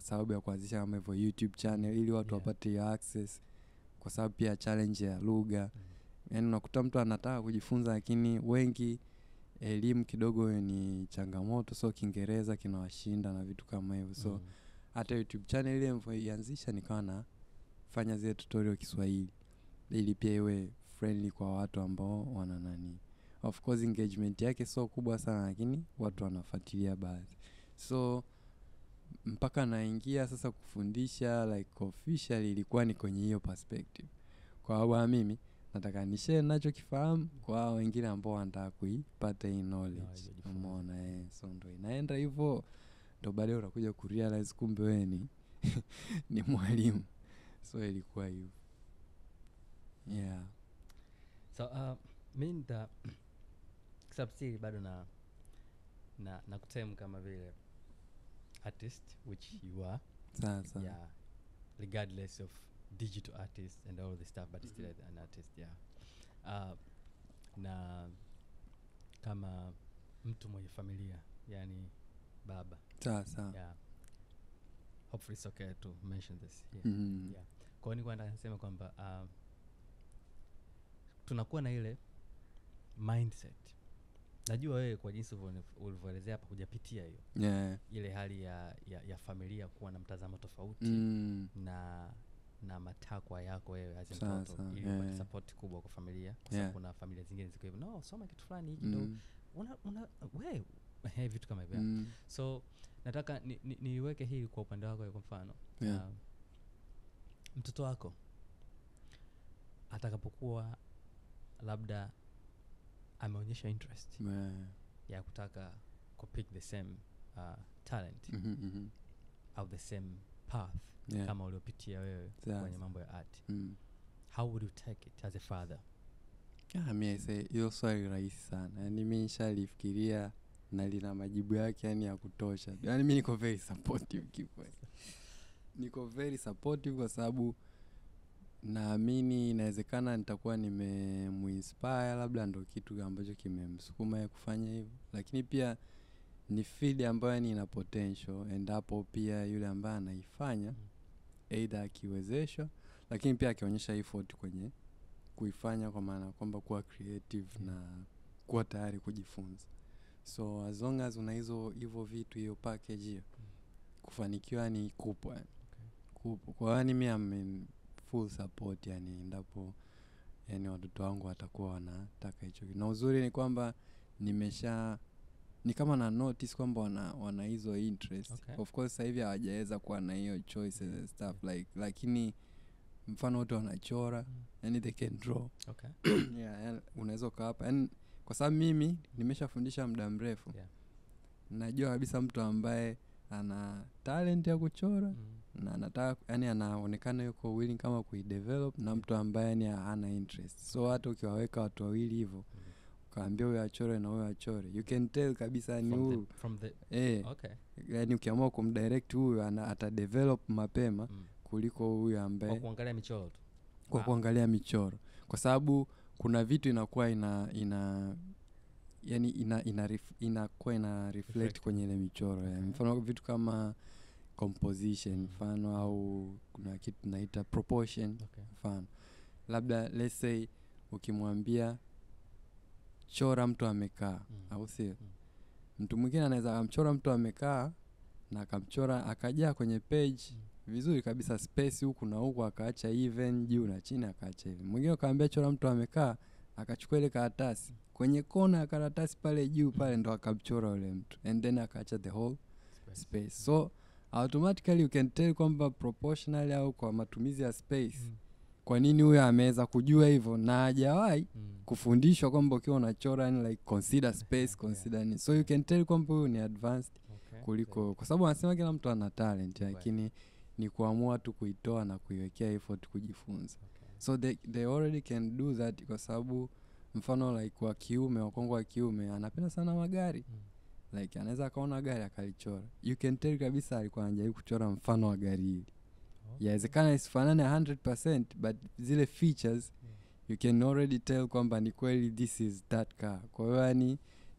sababu ya kuanzisha kama hivyo YouTube channel, ili watu wapate access, kwa sababu pia challenge ya lugha. Yaani unakuta mtu anataka kujifunza lakini wengi elimu kidogo ni changamoto, so Kiingereza kinawashinda na vitu kama hivyo. So hata YouTube channel ile nilianzisha nikawa nafanya zile tutorial Kiswahili ili pia iwe friendly kwa watu ambao wana nani. Of course engagement yake sio kubwa sana, lakini watu wanafuatilia baadhi. So mpaka naingia sasa kufundisha like officially, ilikuwa ni kwenye hiyo perspective. Kwa sababu mimi nataka nishare ninachokifahamu kwa wengine ambao wanataka kuipata hii knowledge. Umeona? So ndo inaenda hivyo, ndo baadaye unakuja kurealize kumbe wewe ni mwalimu. So ilikuwa hivyo. So mimi subsidi bado na kutem kama vile artist, which you are. Sasa Regardless of digital artist and all the stuff, but still an artist. Na kama mtu mwenye familia, yani baba. Sasa hopefully it's okay to mention this. Kwa nini nataka niseme kwamba tunakuwa na ile mindset. Najua wewe kwa jinsi ulivyoelezea hapa hujapitia hiyo. Ile hali ya familia kuwa na mtazamo tofauti na matakwa yako wewe as mtoto, ili upate support kubwa kwa familia. Kwa sababu kuna familia zingine ziko hivyo, no soma kitu fulani hiki ndo wewe vitu kama hivyo. So nataka niweke hii kwa upande wako. Kwa mfano mtoto wako atakapokuwa labda ameonyesha interest ya kutaka pick the same talent au the same path kama uliopitia wewe kwenye mambo ya art, how would you take it as a father? Mimi hiyo swali rahisi sana. Yaani mimi nishalifikiria na lina majibu yake yani ya kutosha. Yaani mimi niko very supportive kikweli. Niko very supportive kwa sababu naamini inawezekana nitakuwa nimemuinspire, labda ndo kitu ambacho kimemsukuma yeye kufanya hivyo. Lakini pia ni field ambayo ni ina potential, endapo pia yule ambaye anaifanya either akiwezeshwa, lakini pia akionyesha effort kwenye kuifanya, kwa maana kwamba kuwa creative na kuwa tayari kujifunza. So as long as una hivyo vitu, hiyo package hiyo, kufanikiwa ni kubwa. Kubwa. Kwa hiyo mimi am full support, yani endapo yani watoto wangu watakuwa wanataka hicho. Na uzuri ni kwamba ni kama na notice kwamba wana hizo interest. Of course sasa hivi hawajaweza kuwa na hiyo choices and stuff lakini mfano wote wanachora, yani they can draw. Yeah, unaweza hapa. Yani kwa sababu mimi nimeshafundisha muda mrefu. Najua kabisa mtu ambaye ana talent ya kuchora na anataka, yani anaonekana yuko willing kama kuidevelop, na mtu ambaye yani hana interest. So hata ukiwaweka watu wawili hivyo, kaambia huyu achore na huyu achore, you can tell kabisa ni huyu yani ukiamua kumdirect huyu atadevelop mapema kuliko huyu ambaye kwa kuangalia michoro tu. Kwa kuangalia michoro. Kwa sababu kuna vitu inakuwa yani inakuwa ina reflect kwenye ile michoro. Mfano vitu kama composition, mfano au kuna kitu tunaita proportion. Mfano labda let's say ukimwambia chora mtu amekaa, au sio? Mtu mwingine anaweza kumchora mtu amekaa na akamchora akajaa kwenye page vizuri kabisa, space huku na huku akaacha even, juu na chini akaacha even. Mwingine akamwambia chora mtu amekaa, akachukua ile karatasi kwenye kona ya karatasi pale juu pale ndo akamchora yule mtu, and then akaacha the whole space. So automatically you can tell kwamba proportionally au kwa matumizi ya space, kwa nini huyo ameweza kujua hivyo na hajawahi kufundishwa kwamba ukiwa unachora ni like consider space, consider so you can tell kwamba huyo ni advanced kuliko, kwa sababu anasema kila mtu ana talent, lakini ni kuamua tu kuitoa na kuiwekea effort kujifunza. So they already can do that, kwa sababu mfano like kwa kiume, wakongo wa kiume anapenda sana magari. Like anaweza kaona gari akalichora, you can tell kabisa alikuwa anajaribu kuchora mfano wa gari hili. Yawezekana isifanane 100%, but zile features you can already tell kwamba ni kweli this is that car. Kwa hiyo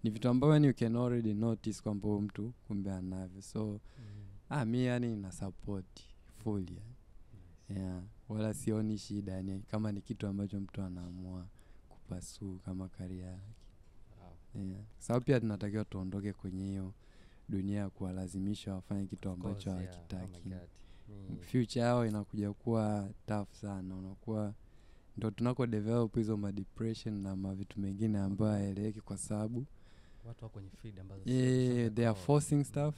ni vitu ambavyo you can already notice kwamba mtu kumbe anavyo. So mimi yani na support fully. Yeah, wala sioni shida yani kama ni kitu ambacho mtu anaamua kupasu kama career yake. Yeah. Sababu pia tunatakiwa tuondoke kwenye hiyo dunia ya kuwalazimisha wafanye kitu ambacho hawakitaki. Future yao inakuja kuwa tough sana. Unakuwa ndo tunako develop hizo ma depression na vitu mengine ambayo haeleweki, kwa sababu watu wako kwenye field ambazo they are forcing stuff.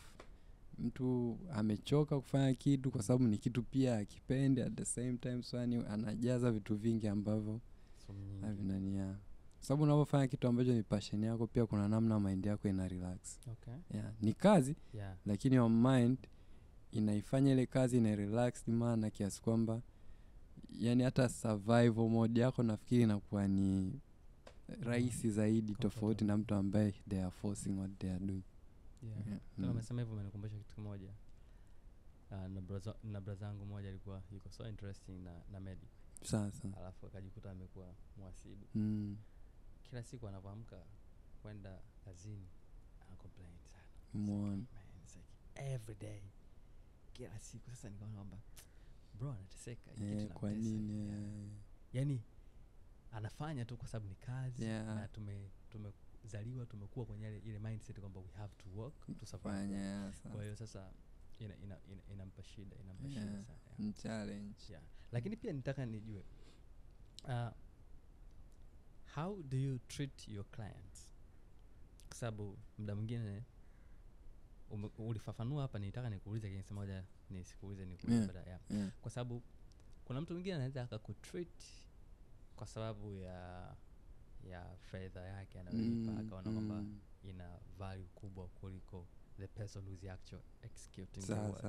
Mtu amechoka kufanya kitu kwa sababu ni kitu pia akipende, at the same time so anajaza vitu vingi ambavyo havinania. Sababu unapofanya kitu ambacho ni passion yako, pia kuna namna mind yako ina relax. Yeah, ni kazi, lakini your mind inaifanya ile kazi ina relax, maana kiasi kwamba yani hata survival mode yako nafikiri inakuwa ni rahisi zaidi, tofauti na mtu ambaye they are forcing what they are doing. Kama umesema hivyo umenikumbusha kitu kimoja. Na brother yangu mmoja alikuwa yuko so interesting na medic. Sasa alafu akajikuta amekuwa mhasibu. Kila siku anapoamka kwenda kazini ana complain sana. It's like every day. Kila siku. Sasa nikaona kwamba bro anateseka kitu na kwa nini? Yani anafanya tu kwa sababu ni kazi, na tumezaliwa tumekuwa kwenye ile mindset kwamba we have to work to survive. Kwa hiyo sasa inampa shida sana. Challenge. Lakini pia nitaka nijue how do you treat your clients? Kwa sababu muda mwingine ulifafanua hapa, nitaka nikuulize kiasi moja, nisikuulize Yeah. baada. Yeah. Kwa sababu kuna mtu mwingine anaweza akakutreat kwa sababu ya fedha yake anayolipa, akaona kwamba ina value kubwa kuliko the person who is actually executing the work.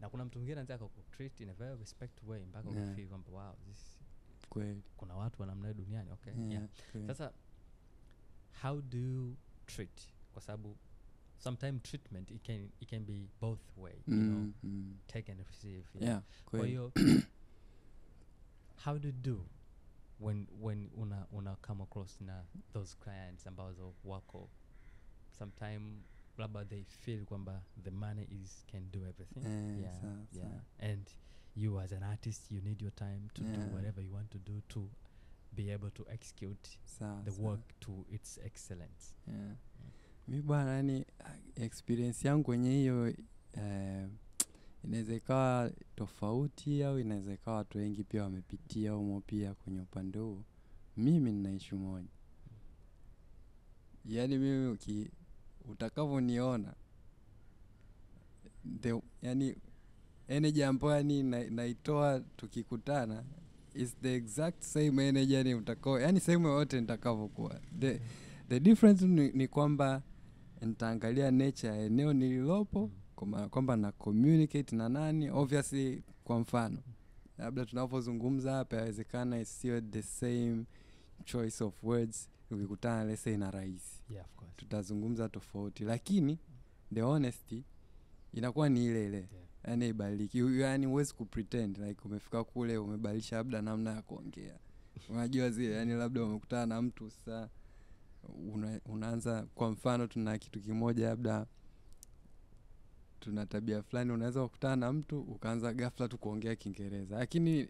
Na kuna mtu mwingine anaweza akakutreat in a very respectful way mpaka ukafeel kwamba wow, this kweli kuna watu wa namna duniani. Okay. Yeah. Sasa how do you treat, kwa sababu sometimes treatment it can be both way, you know, take and receive. Yeah, kwa hiyo how do you do when una come across na those clients ambazo wako sometime labda they feel kwamba the money can do everything. And you as an artist, you need your time to do whatever you want to do to be able to execute the work to its excellence. Mi bwana, yani experience yangu kwenye hiyo inaweza ikawa tofauti au inaweza ikawa watu wengi pia wamepitia humo pia kwenye upande huo. Mimi ninaishi moja, yani mimi utakavoniona yani energy ambayo yani naitoa tukikutana is the exact same energy yani utakao, yani same yote nitakavyokuwa. The difference ni kwamba nitaangalia nature ya eneo nililopo, kwamba na communicate na nani. Obviously kwa mfano labda tunapozungumza hapa inawezekana isiwe the same choice of words ukikutana let's say na rais. Yeah, of course. Tutazungumza tofauti, lakini the honesty inakuwa ni ile ile. Yani ibadiliki. Yani huwezi kupretend like umefika kule umebadilisha labda namna ya kuongea. Unajua zile yani labda umekutana na mtu sasa unaanza, kwa mfano tuna kitu kimoja labda tuna tabia fulani, unaweza kukutana na mtu ukaanza ghafla tu kuongea Kiingereza, lakini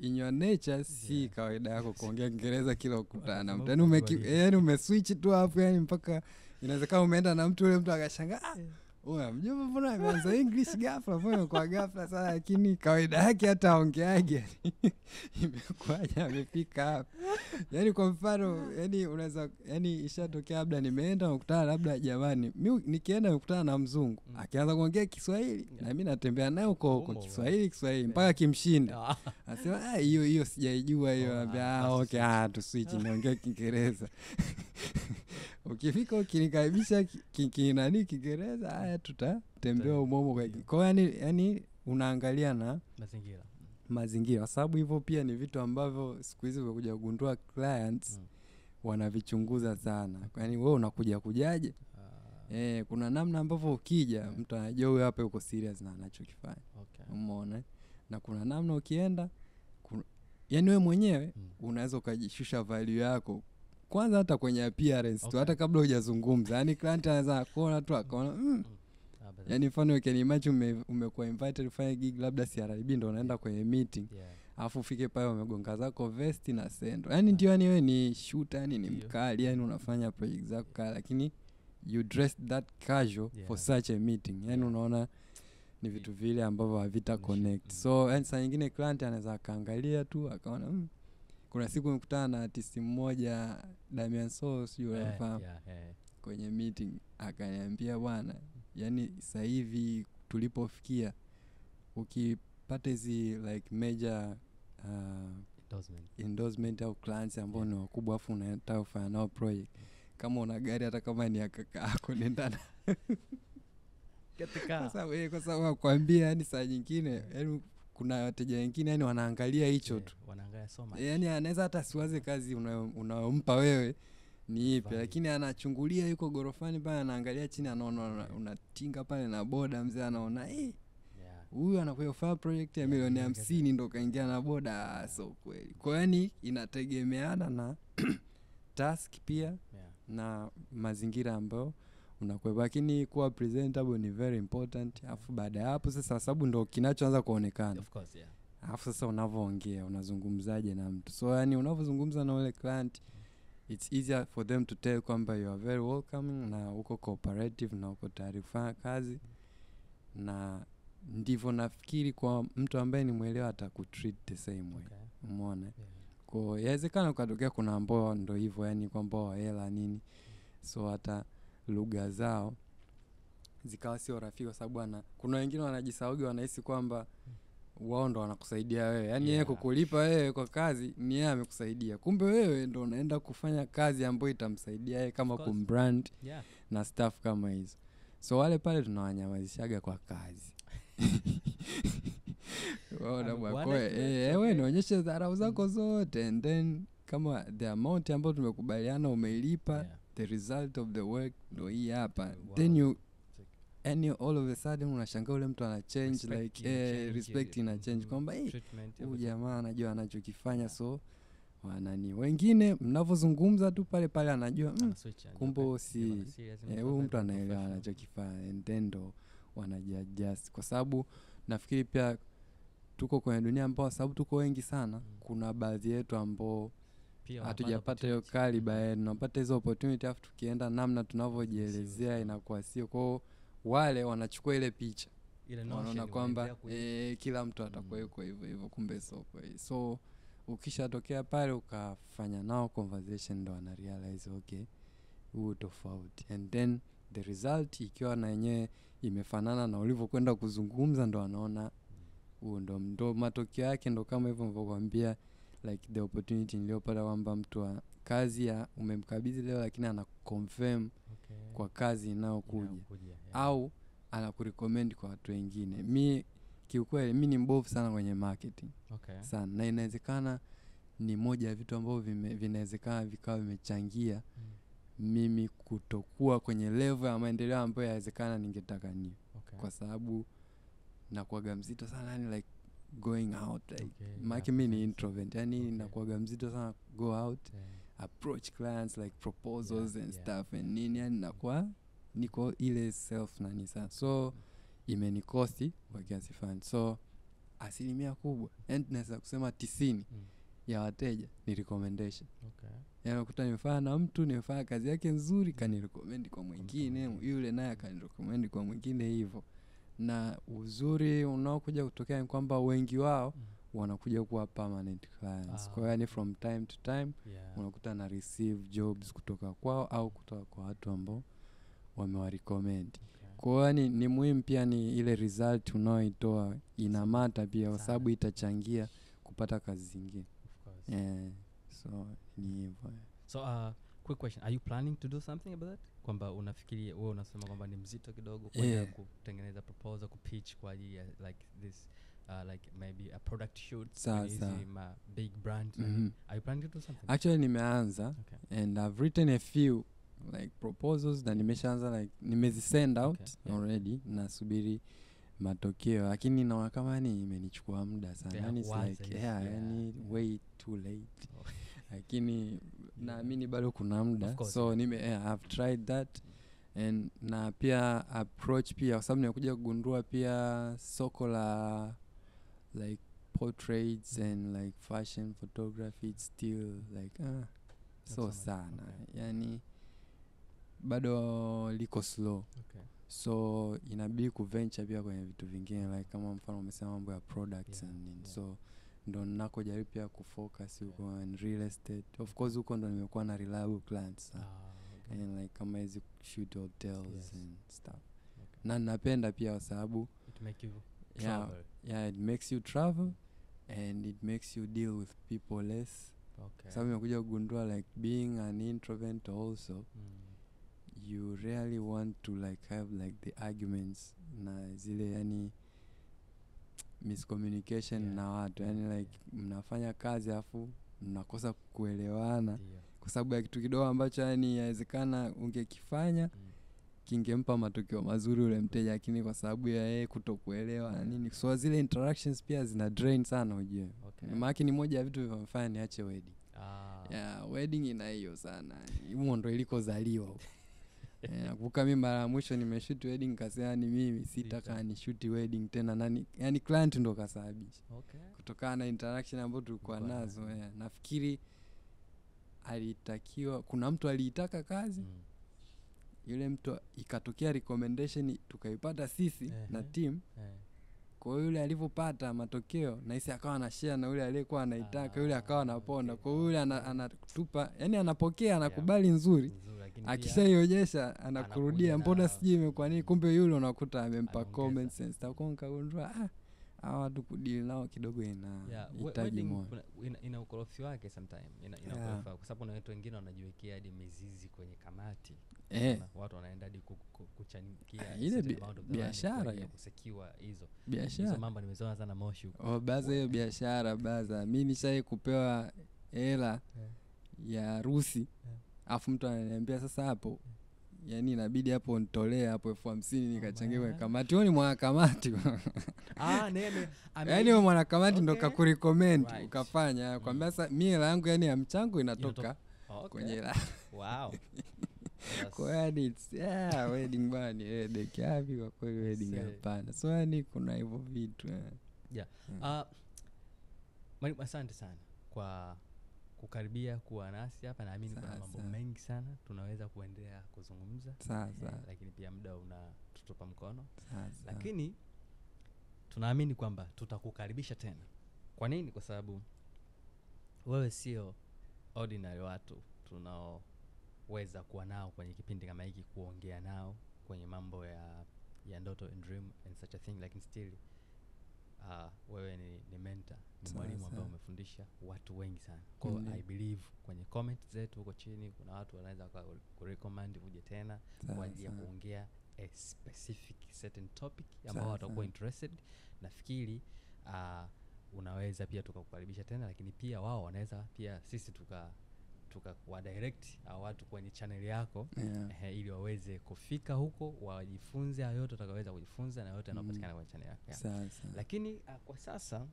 in your nature si kawaida yako kuongea Kiingereza kila ukutana na mtu. Yani umeswitch tu hapo, yani mpaka inawezekana umeenda na mtu yule mtu akashangaa, oya mjomba mbona ameanza English ghafla, mbona kwa ghafla sana, lakini kawaida yake hata aongeaje imekuwaje amefika hapa. Yani kwa mfano yani unaweza yani ishatokea labda nimeenda kukutana labda jamani, mimi nikienda nikutana na mzungu akianza kuongea Kiswahili na mimi natembea naye huko Kiswahili mpaka kimshinda. Anasema hiyo sijaijua hiyo. Anambia okay, tuswitch niongee Kiingereza. Ukifika ukinikaribisha kinani Kiingereza, haya tutatembea umomo kwa yani unaangalia na mazingira kwa sababu hivyo pia ni vitu ambavyo siku hizi umekuja kugundua clients wanavichunguza sana. Yaani wewe unakuja kujaje? Kuna namna ambavyo ukija mtu anajua huyu hapa yuko serious na anachokifanya. Umeona? Na kuna namna ukienda yani wewe mwenyewe unaweza ukajishusha value yako kwanza hata kwenye appearance tu, hata kabla hujazungumza. Yani client anaweza kuona tu akaona yani mfano can imagine umekuwa invited kufanya gig labda CRB, ndio unaenda kwenye meeting alafu ufike pale umegonga zako vest na sendo, yani ndio yani wewe ni shooter, yani ni mkali, yani unafanya project zako kali, lakini you dress that casual for such a meeting. Yani unaona ni vitu vile ambavyo havita connect. So yani saa nyingine client anaweza kaangalia tu akaona kuna siku nimekutana na artist mmoja Damian Soul kwenye meeting, akaniambia bwana, yani sasa hivi tulipofikia ukipata hizi like major endorsement au clients ambao ni wakubwa afu unataka kufanya nao project, kama una gari hata kama ni kaka yako nenda na katika kwa sababu nakwambia yani saa nyingine yani kuna wateja wengine yani wanaangalia hicho tu, wanaangalia soma, yani anaweza hata siwaze kazi unaompa wewe ni ipi, lakini anachungulia yuko gorofani pale anaangalia chini, anaona unatinga pale na boda, mzee anaona huyu anafanya project ya milioni 50 ndo kaingia na boda. So kweli kwa yani inategemeana na task pia na mazingira ambayo unakuwa, lakini kuwa presentable ni very important. Afu baada ya hapo sasa, sababu ndo kinachoanza kuonekana, of course afu sasa unavoongea unazungumzaje na mtu. So yani unavozungumza na ule client it's easier for them to tell kwamba you are very welcoming na uko cooperative na uko tayari kufanya kazi, na ndivyo nafikiri kwa mtu ambaye ni mwelewa atakutreat the same way. Umeona? Kwa inawezekana ukatokea kuna ambao ndo hivyo yani kwamba hela nini, so hata lugha zao zikawa sio rafiki, kwa sababu kuna wengine wanajisaugi, wanahisi kwamba wao ndo wanakusaidia wewe, yani yeye kukulipa wewe kwa kazi ni yeye amekusaidia, kumbe wewe ndo unaenda kufanya kazi ambayo itamsaidia yeye kama kumbrand na stuff kama hizo. So wale pale tunawanyamazishaga kwa kazi. Wewe nionyeshe dharau zako zote, and then kama the amount ambayo tumekubaliana umeilipa, the result of the work ndo hii hapa, then you all of a sudden unashangaa ule mtu ana change, respect ina change, kwamba huyu jamaa anajua anachokifanya. So wanani wengine mnavozungumza tu pale pale anajua kumbe si huyu mtu anaelewa anachokifanya, and then ndo wanajiadjust. Kwa sababu nafikiri pia tuko kwenye dunia ambao sababu tuko wengi sana, kuna baadhi yetu ambao hatujapata hiyo caliber, tunapata hizo opportunity afu tukienda namna tunavyojielezea inakuwa sio. Kwa wale wanachukua ile picha, wanaona kwamba kila mtu atakuwa yuko hivyo, kumbe sio kweli. So ukishatokea pale ukafanya nao conversation, ndo wana realize okay, huu tofauti, and then the result ikiwa na yenyewe imefanana na ulivyokwenda kuzungumza, ndo wanaona huo ndo matokeo yake. Ndo kama hivyo nilivyokuambia, like the opportunity niliyopata kwamba mtu wa kazi ya umemkabidhi leo, lakini ana confirm kwa kazi inayokuja, au anakurecommend kwa watu wengine. Mi kiukweli mimi ni mbovu sana kwenye marketing sana, na inawezekana ni moja ya vitu ambavyo vinawezekana vikawa vimechangia mimi kutokuwa kwenye level ya maendeleo ambayo yawezekana ningetaka ni. Kwa sababu nakuaga mzito sana, yani like going out, like maki mimi ni introvert, yani nakuaga mzito sana go out, approach clients like proposals and stuff and nini, yani nakuwa niko ile self nani sana. So imenikosti kwa kiasi fulani. So asilimia kubwa, and naweza kusema 90 ya wateja ni recommendation. Yani ukuta nimefanya na mtu, nimefanya kazi yake nzuri, kanirecommend kwa mwingine, yule naye akanirecommend kwa mwingine hivyo. Na uzuri unaokuja kutokea ni kwamba wengi wao wanakuja kuwa permanent clients. Kwa yani from time to time unakuta na receive jobs kutoka kwao au kutoka kwa watu ambao wamewarecommend. Kwa yani ni muhimu pia ni ile result unaoitoa inamata pia, kwa sababu itachangia kupata kazi zingine. So ni hivyo. So quick question, are you planning to do something about that? Kwamba unafikiri wewe unasema kwamba ni mzito kidogo kwa kutengeneza proposal, kupitch kwa ajili ya like this like maybe a product shoot ma big brand. Are you planning to do something? Actually nimeanza and I've written a few like proposals na nimeshaanza like nimezi-send out already, nasubiri matokeo, lakini naona kama ni imenichukua muda sana. Yani it's like yani way too late. Lakini naamini bado kuna muda. So I've tried that, and na pia approach pia, kwa sababu nimekuja kugundua pia soko la like portraits and like fashion photography, it's still like so sana. Yani bado liko slow. So inabidi kuventure pia kwenye vitu vingine, like kama mfano umesema mambo ya products and so ndo nako jaribu pia kufocus huko in real estate. Of course huko ndo nimekuwa na reliable clients and like kama hizi shoot hotels and stuff. Na napenda pia kwa sababu it make you travel. It makes you travel and it makes you deal with people less. Sababu nimekuja kugundua like being an introvert also you really want to like have like the arguments na zile yani miscommunication na watu, yani like mnafanya kazi afu mnakosa kuelewana kwa sababu ya kitu kidogo ambacho yani inawezekana ungekifanya kingempa matokeo mazuri ule mteja, lakini kwa sababu ya yeye kutokuelewa na nini, so zile interactions pia zina drain sana ujue. Maana ni moja ya vitu vinavyofanya niache wedding. Wedding ina hiyo sana, hiyo ndo ilikozaliwa. Nakumbuka mimi mara mwisho nimeshoot wedding nikasema ni mimi sitaka ni shoot wedding tena, nani yani client ndo kasababisha. Kutokana na interaction ambayo tulikuwa nazo. Nafikiri alitakiwa kuna mtu aliitaka kazi yule mtu ikatokea recommendation tukaipata sisi na team. Kwa yule alivyopata matokeo na hisi akawa na share na yule aliyekuwa anaitaka, yule akawa anaponda. Kwa yule anatupa yani anapokea anakubali nzuri, pia akishaionyesha anakurudia, anakuja mbona na- sijui imekuwa nini, kumbe yule unakuta amempa Ameongeza. comments and stuff. Kwa nikagundua hawa watu kudeal nao kidogo yeah, inahitaji wedding moyo. ina ukorofi wake sometime ina Yeah. ukorofi wake, kwa sababu kuna watu wengine wanajiwekea hadi mizizi kwenye kamati. Watu wanaenda hadi kuchangia ile certain amount of the money biashara kwa ajili ya ile. kusecure hizo Biashara mambo. Nimezoea sana Moshi huko. baza hiyo biashara baza. Mimi nishai kupewa hela ya harusi, afu mtu ananiambia sasa hapo yani inabidi hapo nitolee hapo 50,000 nikachangia kwenye kamati. Wewe ni mwanakamati Nene yani wewe mwanakamati ndo Okay. kakurecommend Right. ukafanya kwambia sasa mimi hela yangu yani ya mchango inatoka kwenye hela. Wow. Kwa yani wedding bani headache yapi kwa kweli, wedding hapana. So yani kuna hivyo vitu Mwalimu, asante sana kwa kukaribia kuwa nasi hapa. Naamini kuna mambo mengi sana tunaweza kuendelea kuzungumza sasa, lakini pia muda unatutupa mkono sasa. Lakini tunaamini kwamba tutakukaribisha tena. Kwa nini? Kwa sababu wewe sio ordinary watu tunaoweza kuwa nao kwenye kipindi kama hiki, kuongea nao kwenye mambo ya ndoto and dream and such a thing, lakini still wewe ni mentor, ni mwalimu ambaye umefundisha watu wengi sana. Kwa hiyo I believe kwenye comments zetu huko chini kuna watu wanaweza kurecommend uje tena kwa ajili ya kuongea a specific certain topic ambao watakuwa interested. Nafikiri unaweza pia tukakukaribisha tena, lakini pia wao wanaweza pia sisi wa direct au watu kwenye channel yako ili waweze kufika huko wajifunze hayo yote utakaweza kujifunza na yote yanayopatikana kwenye channel yako. Sasa. Lakini kwa sasa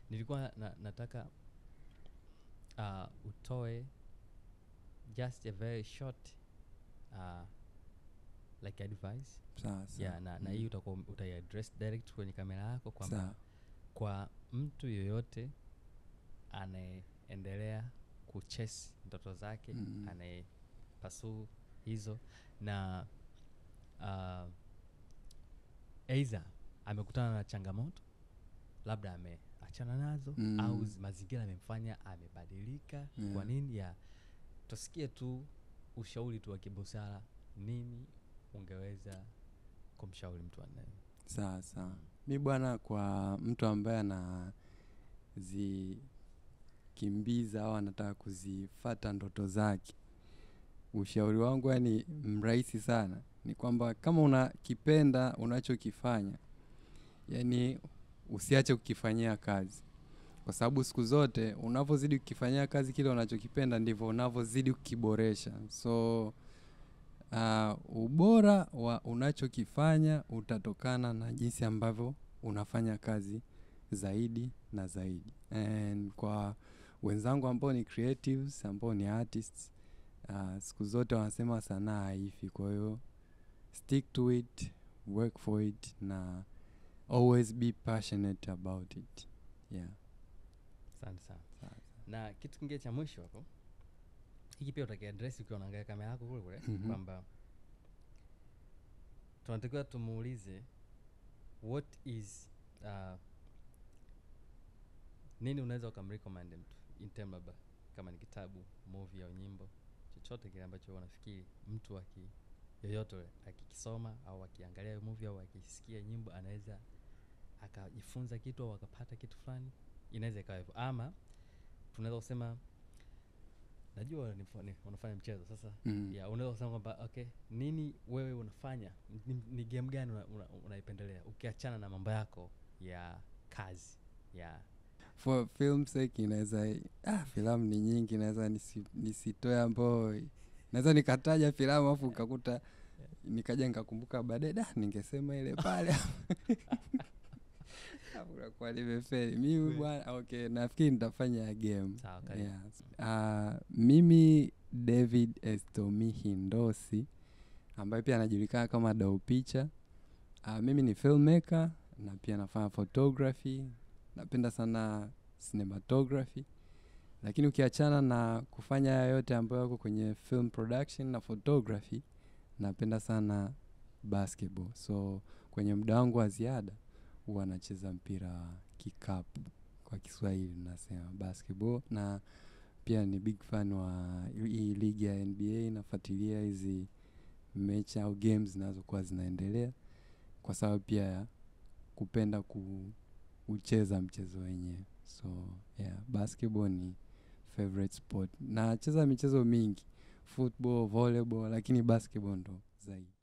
nilikuwa nataka utoe just a very short like advice. Sasa. Na hii utaiaddress direct kwenye kamera yako kwamba kwa mtu yoyote anaendelea kuchase ndoto zake, anayepursue hizo na either amekutana na changamoto, labda ameachana nazo au mazingira yamemfanya amebadilika. Kwa nini? Tusikie tu ushauri tu wa kibusara, nini ungeweza kumshauri mtu anaye? Sasa mimi bwana, kwa mtu ambaye anazikimbiza au anataka kuzifuata ndoto zake, ushauri wangu yani mrahisi sana ni kwamba kama unakipenda unachokifanya, yani usiache kukifanyia kazi, kwa sababu siku zote unavozidi kukifanyia kazi kile unachokipenda ndivyo unavozidi kukiboresha. So ubora wa unachokifanya utatokana na jinsi ambavyo unafanya kazi zaidi na zaidi. And kwa wenzangu ambao ni creatives, ambao ni artists, siku zote wanasema sanaa haifi. Kwa hiyo stick to it, work for it, na always be passionate about it. Asante sana. Na kitu kingine cha mwisho hapo, hiki pia utakiaddress ukiwa unaangalia kamera yako kule kwamba tunatakiwa tumuulize what is nini unaweza ukamrecommend mtu in terms of kama ni kitabu, movie au nyimbo, chochote kile ambacho unafikiri mtu yoyote akikisoma au akiangalia movie au akisikia nyimbo anaweza akajifunza kitu au akapata kitu fulani. Inaweza ikawa hivyo, ama tunaweza kusema najua unafanya mchezo sasa. Unaweza kusema kwamba okay, nini wewe unafanya, ni game gani unaipendelea ukiachana na mambo yako ya kazi for film sake. Inaweza filamu ni nyingi, inaweza nisitoe ambao naweza nikataja filamu afu ukakuta nikaja nikakumbuka baadaye ningesema ile pale kwa nimefeli mimi bwana. Okay, nafikiri nitafanya game. Mimi David Estomihi Ndosi, ambaye pia anajulikana kama Dau Picha. Mimi ni filmmaker na pia nafanya photography. Napenda sana cinematography, lakini ukiachana na kufanya yote ambayo yako kwenye film production na photography, napenda sana basketball. So kwenye muda wangu wa ziada huwa nacheza mpira wa kikapu, kwa Kiswahili nasema basketball, na pia ni big fan wa hii ligi ya NBA, nafuatilia hizi mechi au games zinazokuwa zinaendelea kwa sababu pia ya kupenda kucheza mchezo wenyewe. So yeah, basketball ni favorite sport. Nacheza michezo mingi, football, volleyball, lakini basketball ndo zaidi.